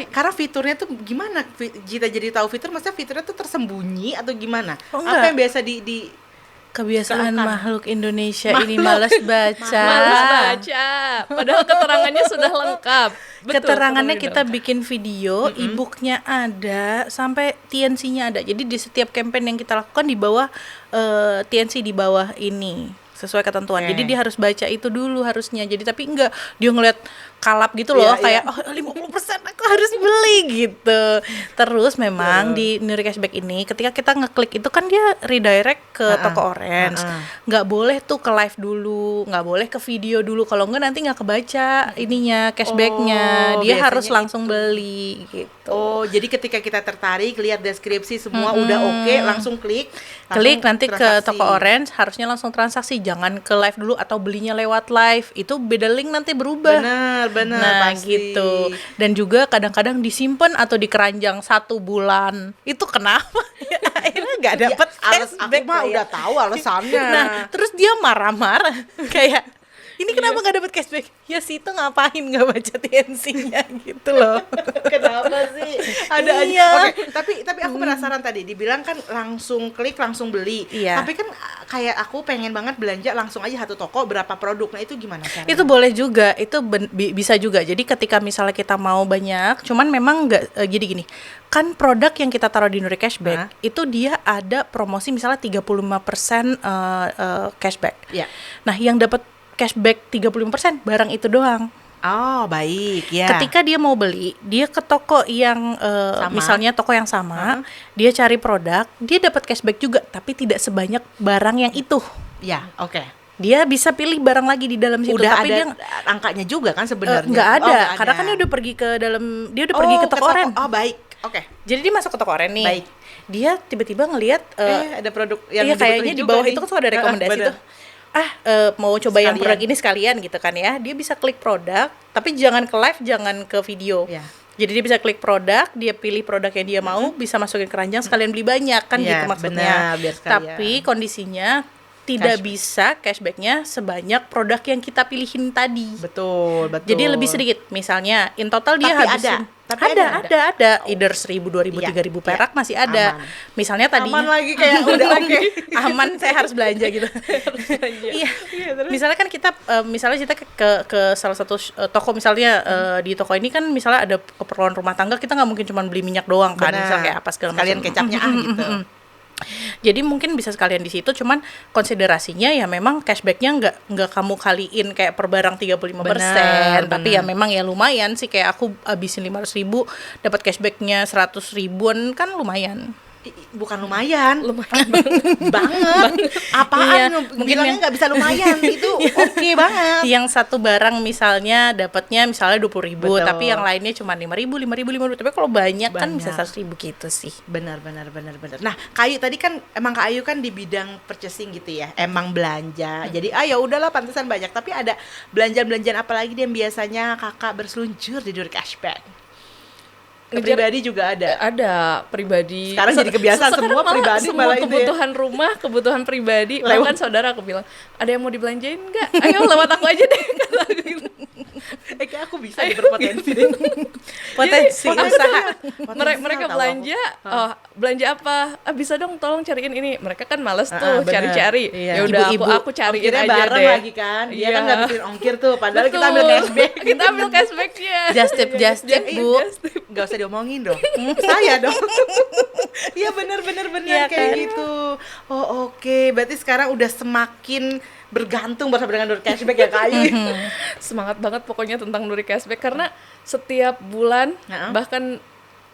Karena fiturnya tuh gimana? Kita jadi tahu fitur, maksudnya fiturnya tuh tersembunyi atau gimana? Oh, Apa enggak. yang biasa di Kebiasaan Keluhkan. makhluk Indonesia ini malas baca. Males baca, padahal keterangannya sudah lengkap. Betul, Keterangannya betul, kita betul. bikin video, e-booknya ada, sampai TNC-nya ada. Jadi di setiap campaign yang kita lakukan di bawah TNC di bawah ini sesuai ketentuan. Oke. Jadi dia harus baca itu dulu harusnya. Jadi tapi enggak dia ngeliat kalap gitu loh, Iya, kayak oh 50% aku harus beli gitu. Terus memang di Nuri Cashback ini ketika kita ngeklik itu kan dia redirect ke toko orange. Nggak boleh tuh ke live dulu, nggak boleh ke video dulu. Kalau enggak nanti nggak kebaca ininya cashbacknya. Oh, Dia biasanya harus langsung itu. beli gitu. Oh, jadi ketika kita tertarik, lihat deskripsi semua udah oke, langsung klik. Klik langsung nanti ke transaksi. toko orange, harusnya langsung transaksi, jangan ke live dulu atau belinya lewat live. Itu beda link nanti berubah. Benar, Nah pasti. gitu. Dan juga kadang-kadang disimpan atau dikeranjang 1 bulan. Itu kenapa? Akhirnya nggak Ya, dapet aku cashback mah kayak. udah tahu alasannya. Nah terus dia marah-marah kayak ini kenapa nggak dapet cashback? Ya si itu ngapain nggak baca TNC-nya gitu loh. Kenapa sih? Ada aja. Iya. Oke, tapi aku penasaran tadi dibilang kan langsung klik langsung beli. Iya. Tapi kan kayak aku pengen banget belanja langsung aja satu toko berapa produk. Nah, itu gimana caranya? Itu boleh juga, itu bisa juga. Jadi ketika misalnya kita mau banyak, cuman memang nggak jadi gini. Kan produk yang kita taruh di Nuri Cashback itu dia ada promosi misalnya 35% cashback. Iya. Nah, yang dapat cashback 35% barang itu doang. Oh, baik ya. Ketika dia mau beli, dia ke toko yang Sama. misalnya toko yang sama, dia cari produk, dia dapat cashback juga, tapi tidak sebanyak barang yang itu. Ya, oke. Dia bisa pilih barang lagi di dalam situ, Udah tapi ada dia angkanya juga kan sebenarnya. nggak ada, Oh, nggak karena ada. kan dia udah pergi ke dalam, dia udah pergi ke toko orange. Oh, baik. Oke. Jadi dia masuk ke toko orange nih. Baik. Dia tiba-tiba ngelihat Ada produk yang iya kayaknya di bawah itu kan suka ada rekomendasi bener. tuh. Mau coba yang Sekalian. produk ini sekalian gitu kan ya. Dia bisa klik produk, tapi jangan ke live, jangan ke video. Iya. Jadi dia bisa klik produk, dia pilih produk yang dia mau, bisa masukin keranjang sekalian beli banyak kan Iya, gitu maksudnya. benar, biar sekalian. Tapi kondisinya tidak Cashback. bisa cashbacknya sebanyak produk yang kita pilihin tadi. Betul. Jadi lebih sedikit. Misalnya in total dia Tapi habisin. Tapi ada. Either 1.000, 2.000, Iya, 3.000 iya. perak masih ada. Aman. Misalnya tadinya Aman lagi kayak udah oke. aman, saya harus belanja gitu. Iya. Misalnya kan kita misalnya kita ke salah satu toko misalnya di toko ini kan misalnya ada keperluan rumah tangga, kita nggak mungkin cuma beli minyak doang kan, Benar. misalnya kayak apa segala Sekalian macam. kecapnya gitu. Jadi mungkin bisa sekalian di situ, cuman konsiderasinya ya memang cashbacknya nggak kamu kaliin kayak per barang 35%, Benar, tapi ya benar. memang ya lumayan sih, kayak aku habisin 500.000 dapat cashbacknya 100 ribuan kan lumayan. Bukan lumayan. Lumayan banget. Apaan? Iya, Mungkin mungkin bilangnya nggak bisa lumayan. Itu oke banget. Yang satu barang misalnya dapatnya misalnya 20.000, Betul. tapi yang lainnya cuma 5.000, 5.000. Tapi kalau banyak kan bisa Banyak. 100.000 gitu sih. Benar. Nah, Kak Ayu tadi kan emang Kak Ayu kan di bidang purchasing gitu ya, emang belanja. Jadi ya udahlah pantesan banyak. Tapi ada belanjaan apa lagi yang biasanya Kakak berseluncur di Nuri Cashback? Pribadi juga ada. Ada pribadi. Sekarang jadi kebiasaan Sekarang semua pribadi semua malah itu ya. kebutuhan rumah, kebutuhan pribadi. Lewat. Bahkan saudara aku bilang, ada yang mau dibelanjain nggak? Ayo lewat aku aja deh. Kata aku gitu. Kayak aku bisa berpotensi deh. Potensi usaha. Mereka tahu belanja, oh belanja apa? Bisa dong tolong cariin ini. Mereka kan males Ah, tuh bener. cari-cari. Iya. Ya udah Ibu-ibu, aku cariin Ongkirnya aja bareng deh. lagi kan. Dia kan Iya. nggak bikin ongkir tuh, padahal kita Betul. ambil cashback. Kita ambil cashbacknya. Just tip, Bu. Gak usah diomongin dong. Saya dong. Iya bener Iya kayak kan? gitu. Oh oke. Berarti sekarang udah semakin bergantung bersama dengan Nuri Cashback ya Kak Ayu. Semangat banget pokoknya tentang Nuri Cashback karena setiap bulan Heeh. bahkan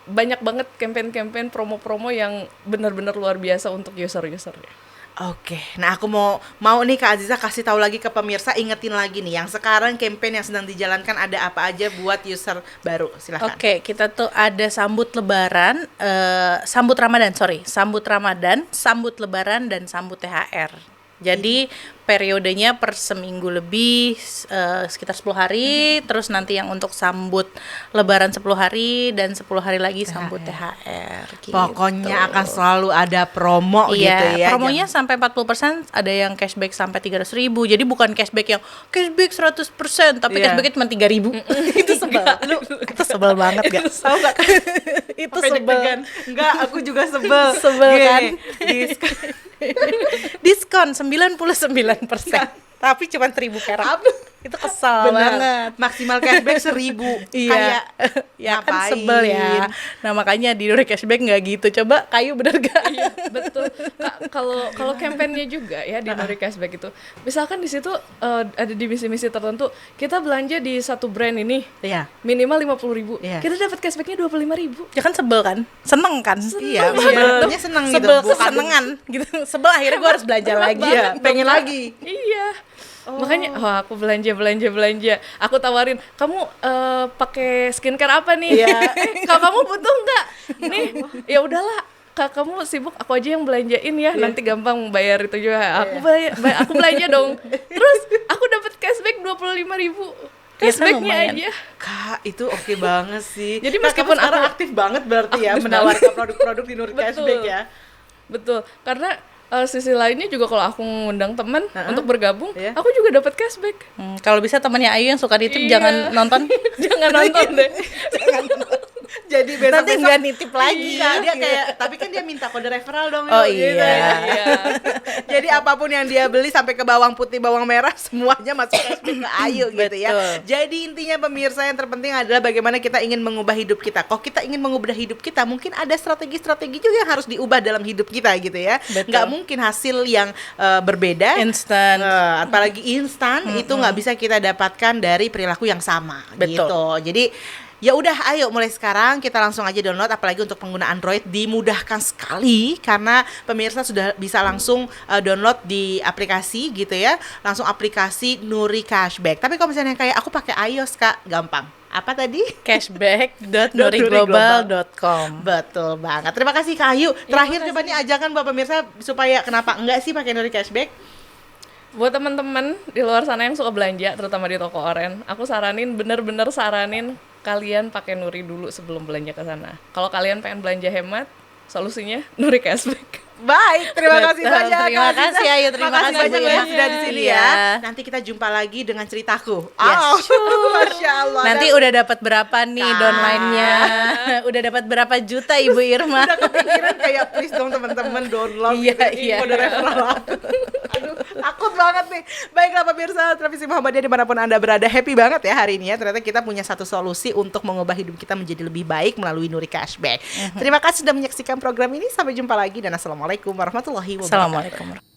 banyak banget campaign-campaign promo-promo yang benar-benar luar biasa untuk user-usernya. Oke, nah aku mau nih Kak Aziza kasih tahu lagi ke pemirsa, ingetin lagi nih yang sekarang campaign yang sedang dijalankan ada apa aja buat user baru, silahkan. Oke, kita tuh ada sambut lebaran, sambut Ramadan, sambut lebaran dan sambut THR. Jadi periodenya per seminggu lebih, sekitar 10 hari, terus nanti yang untuk sambut lebaran 10 hari dan 10 hari lagi sambut THR gitu. Pokoknya akan selalu ada promo Iya, gitu ya. promonya sampai 40%, ada yang cashback sampai 300.000. Jadi bukan cashback yang cashback 100%, tapi Iya. cashbacknya cuma 3.000. Itu sebel. Itu sebel banget gak? Tahu nggak? Itu Sampai sebel. deg-degan. Enggak, aku juga sebel. Sebel Gini, kan? diskon. Diskon 99%. Tapi cuma 1.000 perak. Itu kesel Bener. banget. Maksimal cashback 1.000. Iya, Kayak ya kan ngapain? sebel ya. Nah makanya di Nuri Cashback nggak gitu. Coba Kayu bener gak? Iya, betul. Kak, kalau kampanyenya juga ya di Nuri Cashback itu, misalkan di situ ada di misi-misi tertentu, kita belanja di satu brand ini Iya. minimal 50.000, Iya. kita dapat cashbacknya 25.000. Ya kan sebel kan? Seneng kan? Iya, sebelnya seneng gitu. Sebel Bukan- kesenengan gitu. Sebel akhirnya gue harus belanja lagi. Iya, pengen lagi. Iya. Makanya, aku belanja. Aku tawarin, kamu pakai skincare apa nih? Iya. Kak, kamu butuh nggak? Nih, ya udahlah. Kak, kamu sibuk, aku aja yang belanjain ya. Nanti gampang bayar itu juga. Aku belanja dong. Terus aku dapat cashback 25.000. Cashbacknya lumayan. aja. Kak, itu oke banget sih. Jadi Kak, meskipun kamu sekarang aku- aktif banget berarti ya Aktif menawarkan produk-produk di Nuri Betul. Cashback ya. Betul, karena sisi lainnya juga kalau aku ngundang teman untuk bergabung, Iya. aku juga dapat cashback. Kalau bisa temannya Ayu yang suka nitip Iya. jangan nonton. Jangan nonton deh. Jadi besok Nanti nggak nitip lagi. Iya, dia kayak tapi kan dia minta kode referral dong. Oh, Yu, gitu iya. ya. Iya. Jadi apapun yang dia beli sampai ke bawang putih, bawang merah semuanya masuk cashback ke Ayu gitu ya. Betul. Jadi intinya pemirsa yang terpenting adalah bagaimana kita ingin mengubah hidup kita. Kok kita ingin mengubah hidup kita, mungkin ada strategi-strategi juga yang harus diubah dalam hidup kita gitu ya. Betul. Nggak mungkin hasil yang berbeda. Instan. Apalagi instan itu nggak bisa kita dapatkan dari perilaku yang sama. Betul. Gitu. Jadi ya udah, ayo mulai sekarang kita langsung aja download. Apalagi untuk pengguna Android dimudahkan sekali karena pemirsa sudah bisa langsung download di aplikasi gitu ya, langsung aplikasi Nuri Cashback. Tapi kalau misalnya kayak aku pakai iOS Kak, gampang. Apa tadi? Cashback.nuriglobal.com. Betul banget. Terima kasih Kak Ayu. Terakhir coba nih ajakan buat pemirsa supaya kenapa enggak sih pakai Nuri Cashback? Buat teman-teman di luar sana yang suka belanja, terutama di toko oren, aku bener-bener saranin kalian pakai Nuri dulu sebelum belanja ke sana. Kalau kalian pengen belanja hemat, solusinya Nuri Cashback. Baik, terima kasih Betul. banyak. Terima Kak Aziza. kasih, Ayu. Terima Makasih kasih banyak banyak. ya sudah di sini Iya. ya. Nanti kita jumpa lagi dengan ceritaku. Yes, Oh, sure. Masya Allah. Nanti Dan udah dapat berapa nih Kak. downline-nya? Udah dapat berapa juta Ibu Irma? udah kepikiran kayak please dong teman-teman download Iya, gitu, iya. kode referral aku. Aduh, takut banget nih. Baiklah pemirsa Televisi Muhammadiyah dimanapun Anda berada, happy banget ya hari ini ya. Ternyata kita punya satu solusi untuk mengubah hidup kita menjadi lebih baik melalui Nuri Cashback. Terima kasih sudah menyaksikan program ini. Sampai jumpa lagi dan assalamualaikum warahmatullahi wabarakatuh. Assalamualaikum.